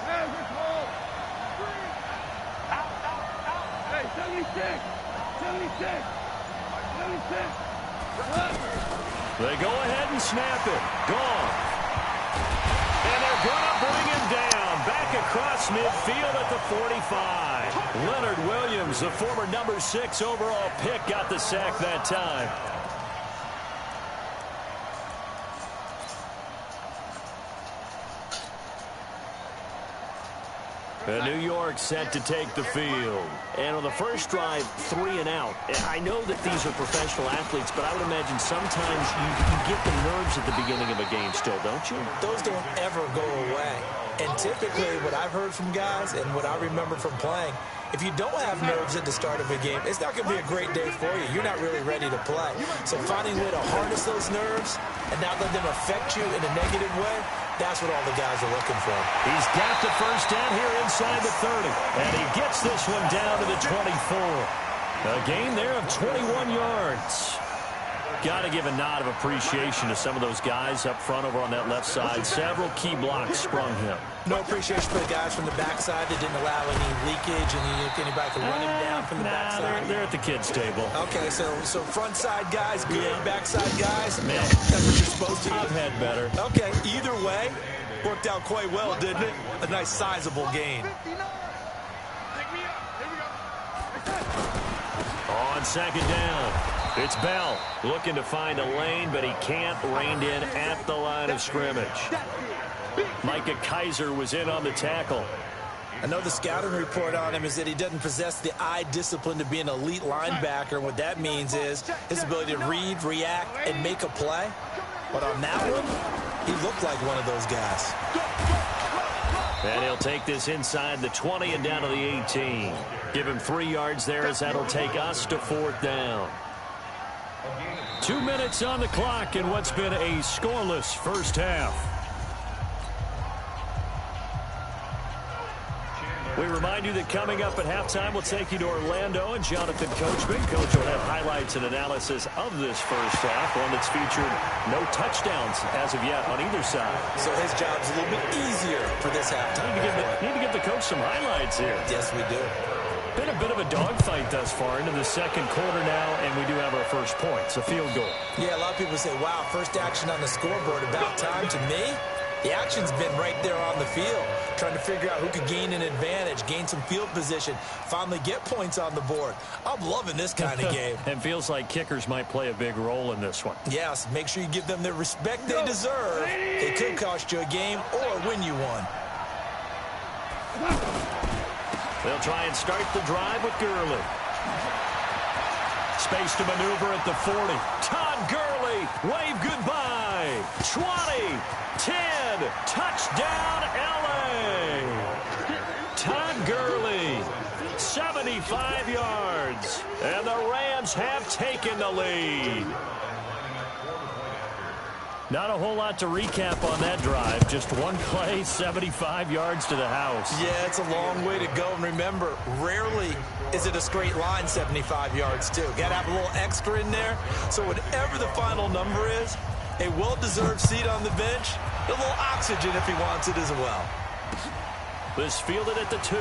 Speaker 3: Hey, 76!
Speaker 1: They go ahead and snap it. Gone. And they're going to bring him down. Back across midfield at the 45. Leonard Williams, the former number 6 overall pick, got the sack that time. And New York set to take the field. And on the first drive, 3 and out. I know that these are professional athletes, but I would imagine sometimes you get the nerves at the beginning of a game still, don't you?
Speaker 2: Those don't ever go away. And typically what I've heard from guys and what I remember from playing, if you don't have nerves at the start of a game, it's not going to be a great day for you. You're not really ready to play. So finding a way to harness those nerves and not let them affect you in a negative way, That's what all the guys are looking for.
Speaker 1: He's got the first down here inside the 30. And he gets this one down to the 24. A gain there of 21 yards. Got to give a nod of appreciation to some of those guys up front over on that left side. Several key blocks sprung him.
Speaker 2: No appreciation for the guys from the backside that didn't allow any leakage and anybody could run him down from the backside.
Speaker 1: They're at the kids' table.
Speaker 2: Okay, so front side guys, good.
Speaker 1: Yeah.
Speaker 2: Backside guys,
Speaker 1: Man,
Speaker 2: that's what you're supposed to do.
Speaker 1: I've had better.
Speaker 2: Okay, either way, worked out quite well, didn't it? A nice sizable gain.
Speaker 1: On second down, it's Bell looking to find a lane, but he can't. Reined in at the line of scrimmage. Micah Kaiser was in on the tackle.
Speaker 2: I know the scouting report on him is that he doesn't possess the eye discipline to be an elite linebacker. What that means is his ability to read, react, and make a play. But on that one, he looked like one of those guys.
Speaker 1: And he'll take this inside the 20 and down to the 18. Give him 3 yards there as that'll take us to 4th down. 2 minutes on the clock in what's been a scoreless first half. We remind you that coming up at halftime, we'll take you to Orlando and Jonathan Coachman. Coach will have highlights and analysis of this first half, one that's featured no touchdowns as of yet on either side.
Speaker 2: So his job's a little bit easier for this halftime.
Speaker 1: Need to give the coach some highlights here.
Speaker 2: Yes, we do.
Speaker 1: Been a bit of a dogfight thus far into the second quarter now, and we do have our first point. It's a field goal.
Speaker 2: Yeah, a lot of people say, wow, first action on the scoreboard, about time. To me, the action's been right there on the field, trying to figure out who could gain an advantage, gain some field position, finally get points on the board. I'm loving this kind of game.
Speaker 1: And feels like kickers might play a big role in this one.
Speaker 2: Yes, make sure you give them the respect they deserve. It could cost you a game or win you one.
Speaker 1: They'll try and start the drive with Gurley. Space to maneuver at the 40. Todd Gurley, wave goodbye. 20, 10, touchdown LA. Todd Gurley, 75 yards. And the Rams have taken the lead. Not a whole lot to recap on that drive. Just one play, 75 yards to the house.
Speaker 2: Yeah, it's a long way to go. And remember, rarely is it a straight line 75 yards, too. Got to have a little extra in there. So whatever the final number is, a well-deserved seat on the bench, a little oxygen if he wants it as well.
Speaker 1: This fielded at the 2.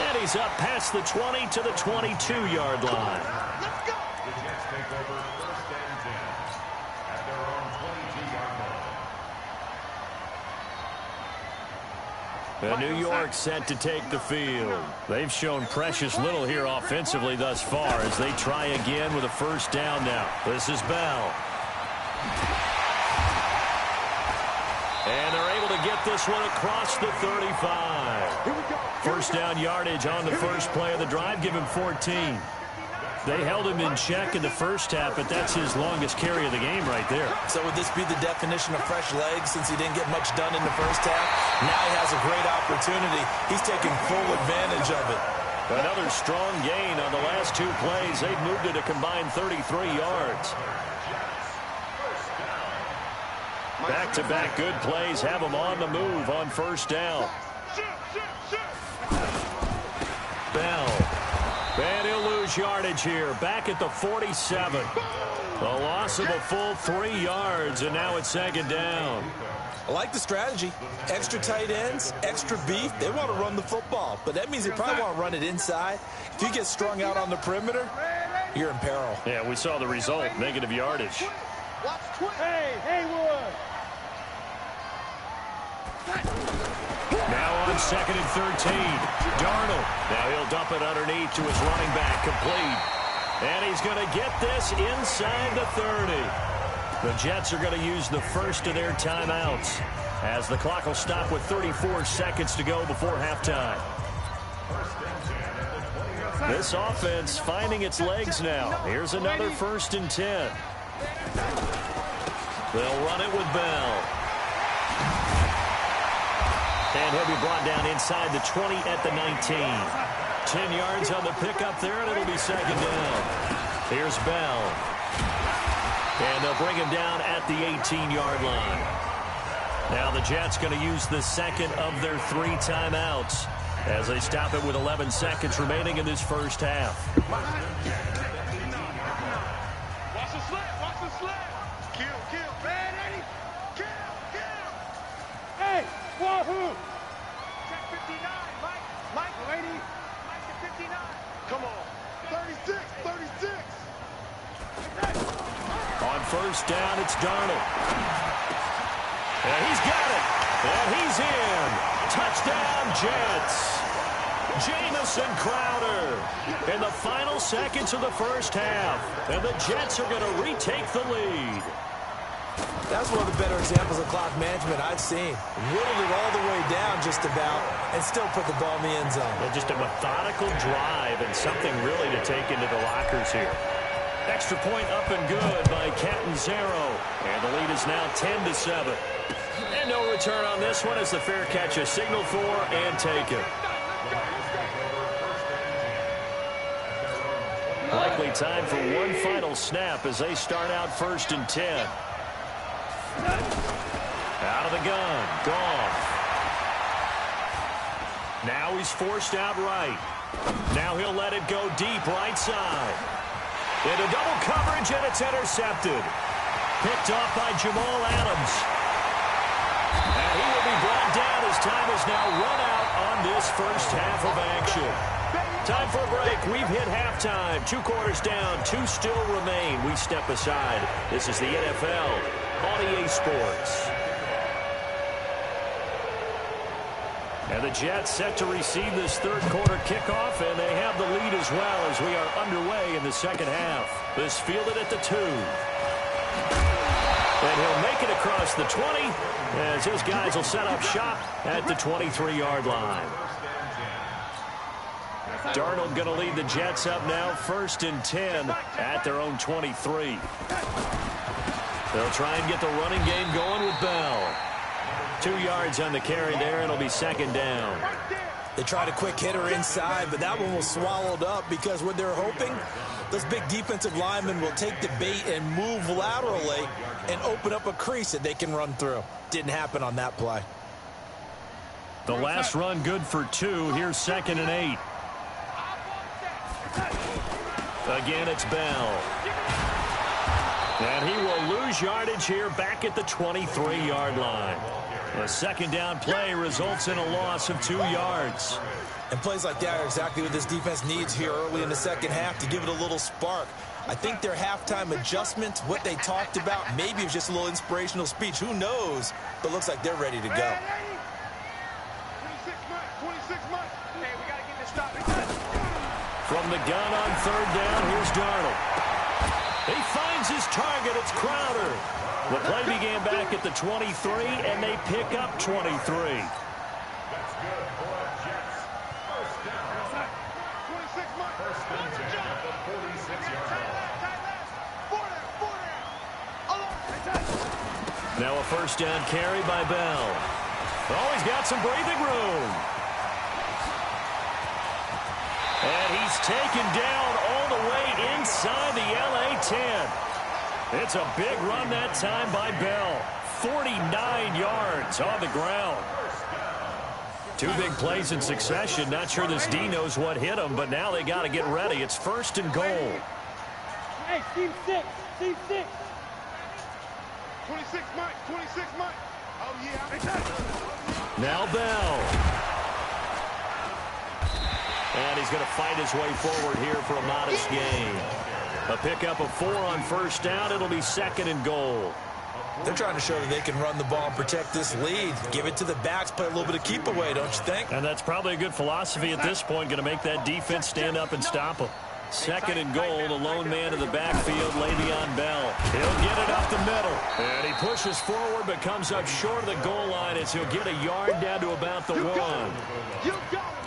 Speaker 1: And he's up past the 20 to the 22-yard line.
Speaker 3: Let's go.
Speaker 1: New York set to take the field. They've shown precious little here offensively thus far as they try again with a first down now. This is Bell. And they're able to get this one across the 35. First down yardage on the first play of the drive. Give him 14. They held him in check in the first half, but that's his longest carry of the game right there.
Speaker 2: So would this be the definition of fresh legs since he didn't get much done in the first half? Now he has a great opportunity. He's taking full advantage of it.
Speaker 1: Another strong gain on the last 2 plays. They've moved it a combined 33 yards. Back-to-back good plays have them on the move on first down. Bell. And he'll lose yardage here. Back at the 47. A loss of a full 3 yards, and now it's second down.
Speaker 2: I like the strategy. Extra tight ends, extra beef. They want to run the football, but that means they probably want to run it inside. If you get strung out on the perimeter, you're in peril.
Speaker 1: Yeah, we saw the result. Negative yardage.
Speaker 3: Hey, Haywood.
Speaker 1: Now on second and 13. Darnold. Now he'll dump it underneath to his running back. Complete. And he's going to get this inside the 30. The Jets are going to use the first of their timeouts as the clock will stop with 34 seconds to go before halftime. This offense finding its legs now. Here's another 1st and 10. They'll run it with Bell. And he'll be brought down inside the 20 at the 19. 10 yards on the pickup there, and it'll be second down. Here's Bell. And they'll bring him down at the 18-yard line. Now the Jets going to use the second of their 3 timeouts as they stop it with 11 seconds remaining in this first half.
Speaker 3: Watch the slip, watch the slip. Kill, man, Eddie. Kill. Hey, wahoo. Check 59, Mike, Eddie. Mike to 59. Come on. 36.
Speaker 1: On first down, it's Darnold. And he's got it. And he's in. Touchdown, Jets. Jamison Crowder in the final seconds of the first half. And the Jets are going to retake the lead.
Speaker 2: That's one of the better examples of clock management I've seen. Whittled it all the way down just about and still put the ball in the end zone.
Speaker 1: Well, just a methodical drive and something really to take into the lockers here. Extra point up and good by Catanzaro. And the lead is now 10-7. And no return on this one as the fair catch is signaled for and taken. Likely time for one final snap as they start out 1st and 10. Out of the gun. Goff. Now he's forced out right. Now he'll let it go deep right side. Into double coverage, and it's intercepted. Picked off by Jamal Adams. And he will be brought down as time is now run out on this first half of action. Time for a break. We've hit halftime. 2 quarters down. 2 still remain. We step aside. This is the NFL on EA Sports. And the Jets set to receive this third quarter kickoff, and they have the lead as well as we are underway in the second half. This fielded at the 2. And he'll make it across the 20 as his guys will set up shop at the 23-yard line. Darnold going to lead the Jets up now, 1st and 10 at their own 23. They'll try and get the running game going with Bell. 2 yards on the carry there. It'll be 2nd down.
Speaker 2: They tried a quick hitter inside, but that one was swallowed up because what they're hoping, those big defensive linemen will take the bait and move laterally and open up a crease that they can run through. Didn't happen on that play.
Speaker 1: The last run good for 2. Here's 2nd and 8. Again, it's Bell. And he will lose yardage here back at the 23-yard line. A 2nd down play results in a loss of 2 yards.
Speaker 2: And plays like that are exactly what this defense needs here early in the second half to give it a little spark. I think their halftime adjustment, what they talked about, maybe it was just a little inspirational speech. Who knows? But looks like they're ready to go.
Speaker 3: 26 months. Hey, we got to get this stop.
Speaker 1: From the gun on 3rd down, here's Darnold. He finds his target. It's Crowder. The play began back at the 23, and they pick up 23.
Speaker 3: That's good for the Jets. First down. 26 months. First down at the 46-yard line.
Speaker 1: Now a 1st down carry by Bell. Oh, he's got some breathing room. And he's taken down all the way inside the LA 10. It's a big run that time by Bell. 49 yards on the ground. 2 big plays in succession. Not sure this D knows what hit him, but now they got to get ready. It's 1st and goal.
Speaker 3: Hey, Steve 6. 26 months. 26 months. Oh, yeah.
Speaker 1: Now Bell. And he's going to fight his way forward here for a modest gain. A pickup of 4 on 1st down. It'll be 2nd and goal.
Speaker 2: They're trying to show that they can run the ball and protect this lead. Give it to the backs, play a little bit of keep away, don't you think?
Speaker 1: And that's probably a good philosophy at this point. Going to make that defense stand up and stop them. 2nd and goal. The lone man in the backfield, Le'Veon Bell. He'll get it up the middle. And he pushes forward but comes up short of the goal line as he'll get a yard down to about the 1.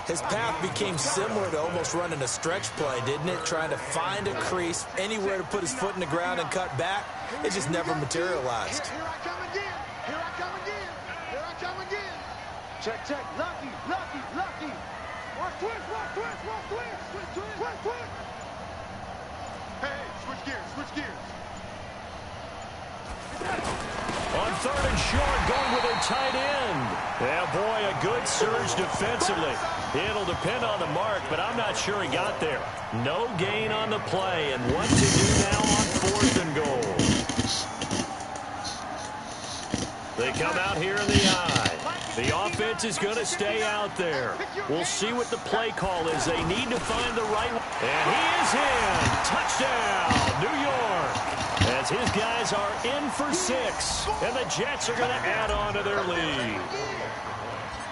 Speaker 2: His path became similar to almost running a stretch play, didn't it? Trying to find a crease, anywhere to put his foot in the ground and cut back. It just never materialized.
Speaker 3: Here I come again. Here I come again. Here I come again. Check. Lucky. Watch twist. Hey, switch gears.
Speaker 1: 3rd and short, going with their tight end. Yeah, boy, a good surge defensively. It'll depend on the mark, but I'm not sure he got there. No gain on the play, and what to do now on 4th and goal. They come out here in the eye. The offense is going to stay out there. We'll see what the play call is. They need to find the right one. And he is in. Touchdown, New York. As his guys are in for 6. And the Jets are going to add on to their lead.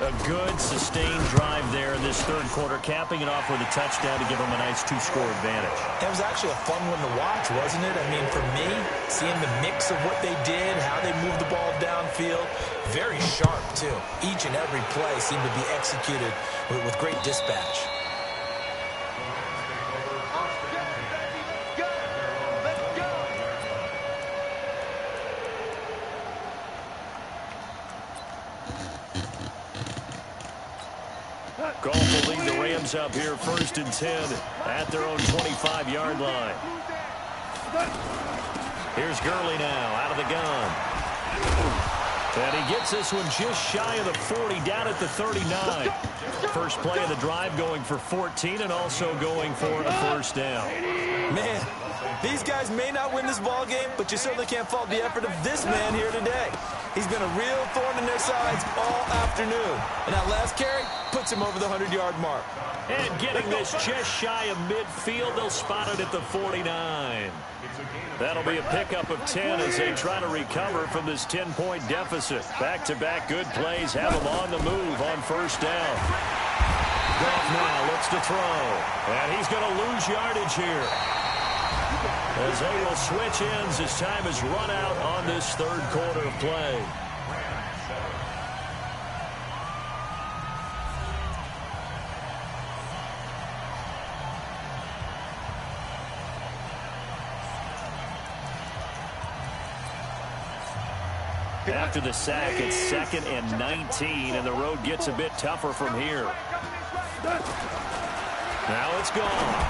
Speaker 1: A good, sustained drive there in this 3rd quarter, capping it off with a touchdown to give them a nice 2-score advantage.
Speaker 2: It was actually a fun one to watch, wasn't it? I mean, for me, seeing the mix of what they did, how they moved the ball downfield, very sharp, too. Each and every play seemed to be executed with great dispatch.
Speaker 1: Goff will lead the Rams up here 1st and 10 at their own 25-yard line. Here's Gurley now out of the gun. And he gets this one just shy of the 40, down at the 39. First play of the drive going for 14 and also going for a 1st down.
Speaker 2: Man, these guys may not win this ball game, but you certainly can't fault the effort of this man here today. He's been a real thorn in their sides all afternoon. And that last carry puts him over the 100-yard mark.
Speaker 1: And getting this just shy of midfield, they'll spot it at the 49. That'll be a pickup of 10 as they try to recover from this 10-point deficit. Back-to-back good plays have them on the move on 1st down. Goff now looks to throw. And he's going to lose yardage here, as they will switch ends as time is run out on this 3rd quarter of play. After the sack, it's 2nd and 19, and the road gets a bit tougher from here. Now it's gone.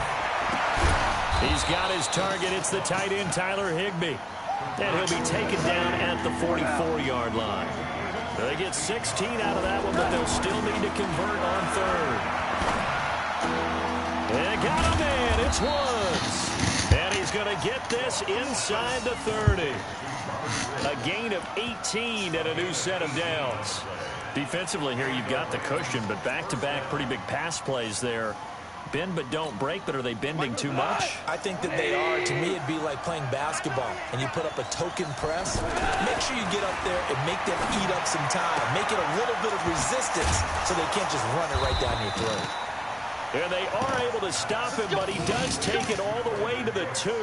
Speaker 1: He's got his target. It's the tight end, Tyler Higbee. And he'll be taken down at the 44-yard line. They get 16 out of that one, but they'll still need to convert on 3rd. And got him in. It's Woods. And he's going to get this inside the 30. A gain of 18 and a new set of downs. Defensively here, you've got the cushion, but back-to-back pretty big pass plays there. Bend but don't break, but are they bending too much?
Speaker 2: I think that they are. To me, it'd be like playing basketball, and you put up a token press. Make sure you get up there and make them eat up some time. Make it a little bit of resistance so they can't just run it right down your throat.
Speaker 1: And they are able to stop him, but he does take it all the way to the 2.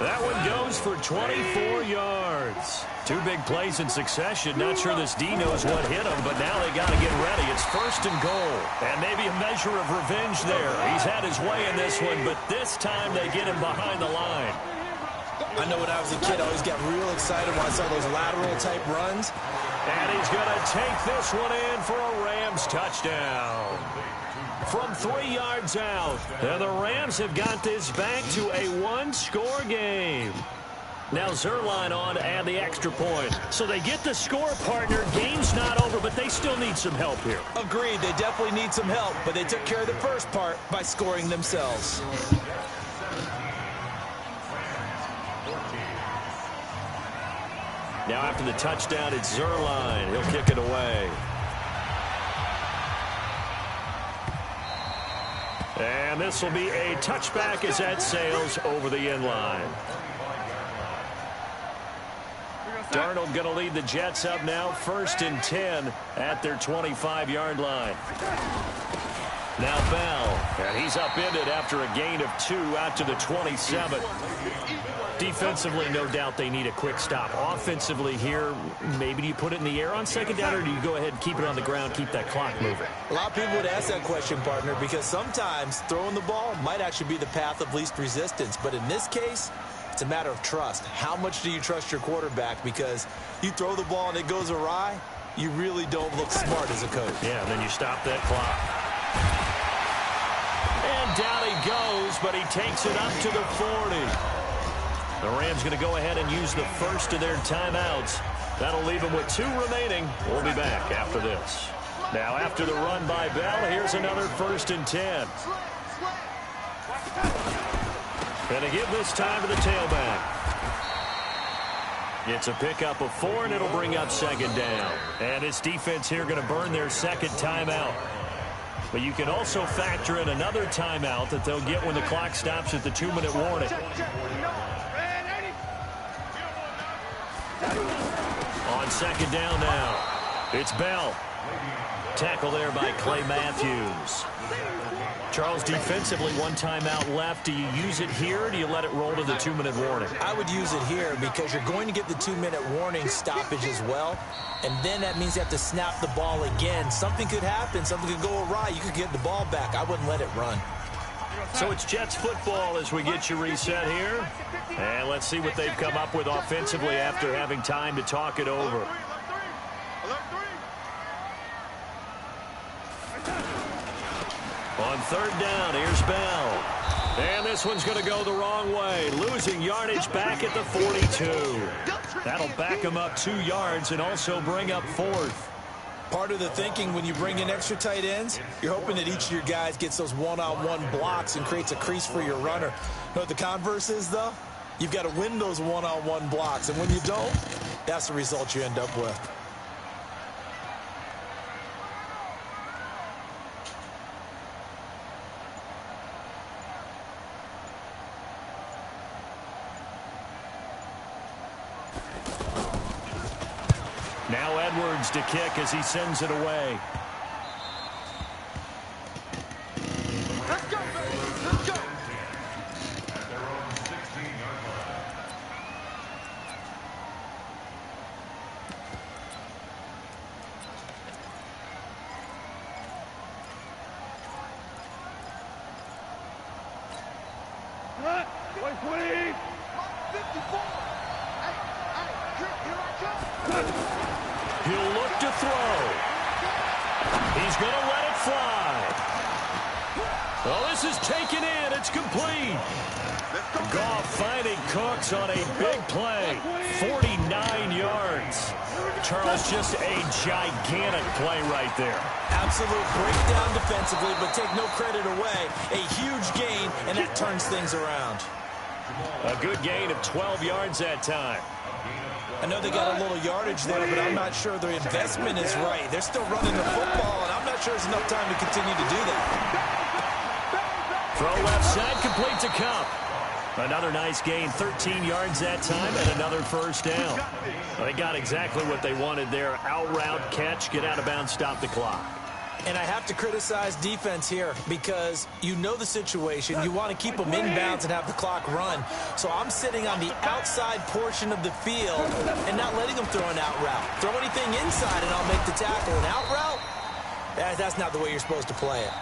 Speaker 1: That one goes for 24 yards. 2 big plays in succession. Not sure this D knows what hit him, but now they got to get ready. It's 1st and goal. And maybe a measure of revenge there. He's had his way in this one, but this time they get him behind the line.
Speaker 2: I know when I was a kid, I always got real excited when I saw those lateral-type runs.
Speaker 1: And he's going to take this one in for a Rams touchdown. From 3 yards out. And the Rams have got this back to a 1-score game. Now Zerline on to add the extra point. So they get the score, partner. Game's not over, but they still need some help here.
Speaker 2: Agreed. They definitely need some help, but they took care of the first part by scoring themselves.
Speaker 1: Now after the touchdown, it's Zerline. He'll kick it away. And this will be a touchback as that sails over the end line. Darnold going to lead the Jets up now, 1st and 10 at their 25-yard line. Now Bell, and he's upended after a gain of 2 out to the 27. Defensively, no doubt they need a quick stop. Offensively here, maybe do you put it in the air on 2nd down, or do you go ahead and keep it on the ground, keep that clock moving?
Speaker 2: A lot of people would ask that question, partner, because sometimes throwing the ball might actually be the path of least resistance. But in this case, it's a matter of trust. How much do you trust your quarterback? Because you throw the ball and it goes awry, you really don't look smart as a coach.
Speaker 1: Yeah, and then you stop that clock. And down he goes, but he takes it up to the 40. The Rams going to go ahead and use the first of their timeouts. That'll leave them with 2 remaining. We'll be back after this. Now, after the run by Bell, here's another 1st and 10. Going to give this time to the tailback. It's a pickup of 4, and it'll bring up 2nd down. And this defense here going to burn their 2nd timeout. But you can also factor in another timeout that they'll get when the clock stops at the 2-minute warning. On 2nd down now, it's Bell. Tackle there by Clay Matthews. Charles, defensively, 1 timeout left. Do you use it here, or do you let it roll to the 2-minute warning?
Speaker 2: I would use it here because you're going to get the 2-minute warning stoppage as well. And then that means you have to snap the ball again. Something could happen. Something could go awry. You could get the ball back. I wouldn't let it run.
Speaker 1: So it's Jets football as we get you reset here. And let's see what they've come up with offensively after having time to talk it over. On 3rd down, here's Bell. And this one's going to go the wrong way. Losing yardage back at the 42. That'll back him up 2 yards and also bring up 4th.
Speaker 2: Part of the thinking when you bring in extra tight ends, you're hoping that each of your guys gets those one-on-one blocks and creates a crease for your runner. You know what the converse is, though? You've got to win those one-on-one blocks. And when you don't, that's the result you end up with.
Speaker 1: Now Edwards to kick as he sends it away.
Speaker 3: Let's go, baby. Let's go. Wait, please. 54. Hey, here I come.
Speaker 1: He'll look to throw. He's going to let it fly. Oh, this is taken in. It's complete. Goff finding Cooks on a big play. 49 yards. Charles, just a gigantic play right there.
Speaker 2: Absolute breakdown defensively, but take no credit away. A huge gain, and that turns things around.
Speaker 1: A good gain of 12 yards that time.
Speaker 2: I know they got a little yardage there, but I'm not sure their investment is right. They're still running the football, and I'm not sure there's enough time to continue to do that.
Speaker 1: Throw left side, complete to Cup. Another nice gain, 13 yards that time, and another 1st down. They got exactly what they wanted there. Out route, catch, get out of bounds, stop the clock.
Speaker 2: And I have to criticize defense here because you know the situation. You want to keep them inbounds and have the clock run. So I'm sitting on the outside portion of the field and not letting them throw an out route. Throw anything inside and I'll make the tackle. An out route? That's not the way you're supposed to play it.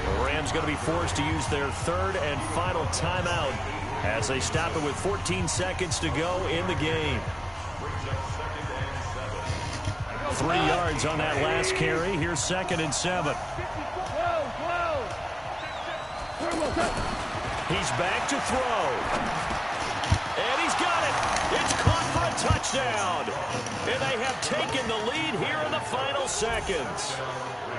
Speaker 1: The Rams going to be forced to use their 3rd and final timeout as they stop it with 14 seconds to go in the game. 3 yards on that last carry. Here's 2nd and 7. He's back to throw. And he's got it. It's caught for a touchdown. And they have taken the lead here in the final seconds.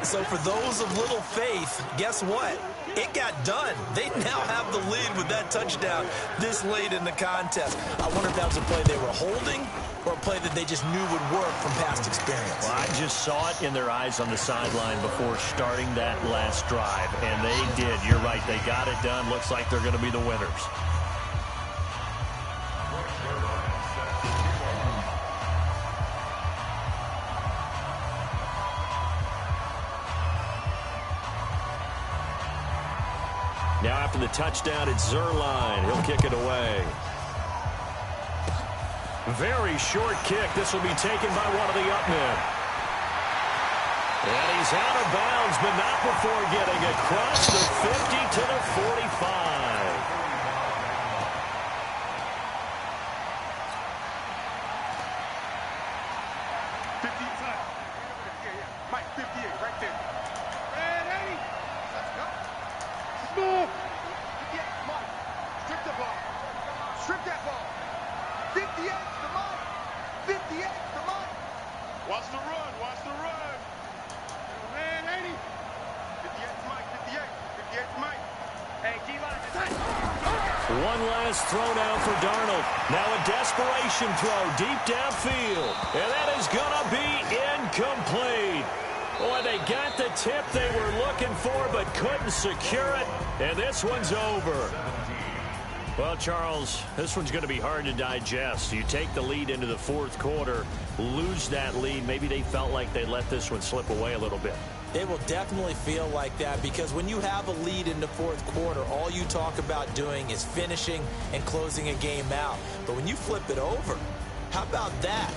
Speaker 2: So for those of little faith, guess what? It got done. They now have the lead with that touchdown this late in the contest. I wonder if that was a play they were holding or a play that they just knew would work from past experience.
Speaker 1: Well, I just saw it in their eyes on the sideline before starting that last drive, and they did. You're right. They got it done. Looks like they're going to be the winners. Now after the touchdown, it's Zerline. He'll kick it away. Very short kick. This will be taken by one of the up men. And he's out of bounds, but not before getting across the 50 to the 45.
Speaker 3: Mike, 58, right there. Ready? Let's go. Move. Yeah, Mike. Strip the ball. Strip that
Speaker 1: One last throw now for Darnold. Now a desperation throw deep downfield. And that is going to be incomplete. Boy, they got the tip they were looking for but couldn't secure it. And this one's over. Well, Charles, this one's going to be hard to digest. You take the lead into the fourth quarter, lose that lead. Maybe they felt like they let this one slip away a little bit.
Speaker 2: They will definitely feel like that because when you have a lead in the fourth quarter, all you talk about doing is finishing and closing a game out. But when you flip it over, how about that?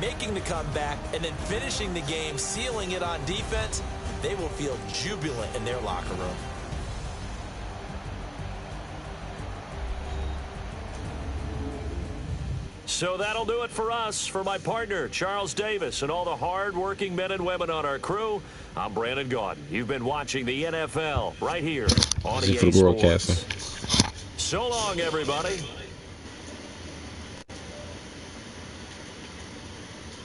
Speaker 2: Making the comeback and then finishing the game, sealing it on defense, they will feel jubilant in their locker room.
Speaker 1: So that'll do it for us. For my partner, Charles Davis, and all the hard-working men and women on our crew, I'm Brandon Gaudin. You've been watching the NFL right here on EA Sports. So long, everybody.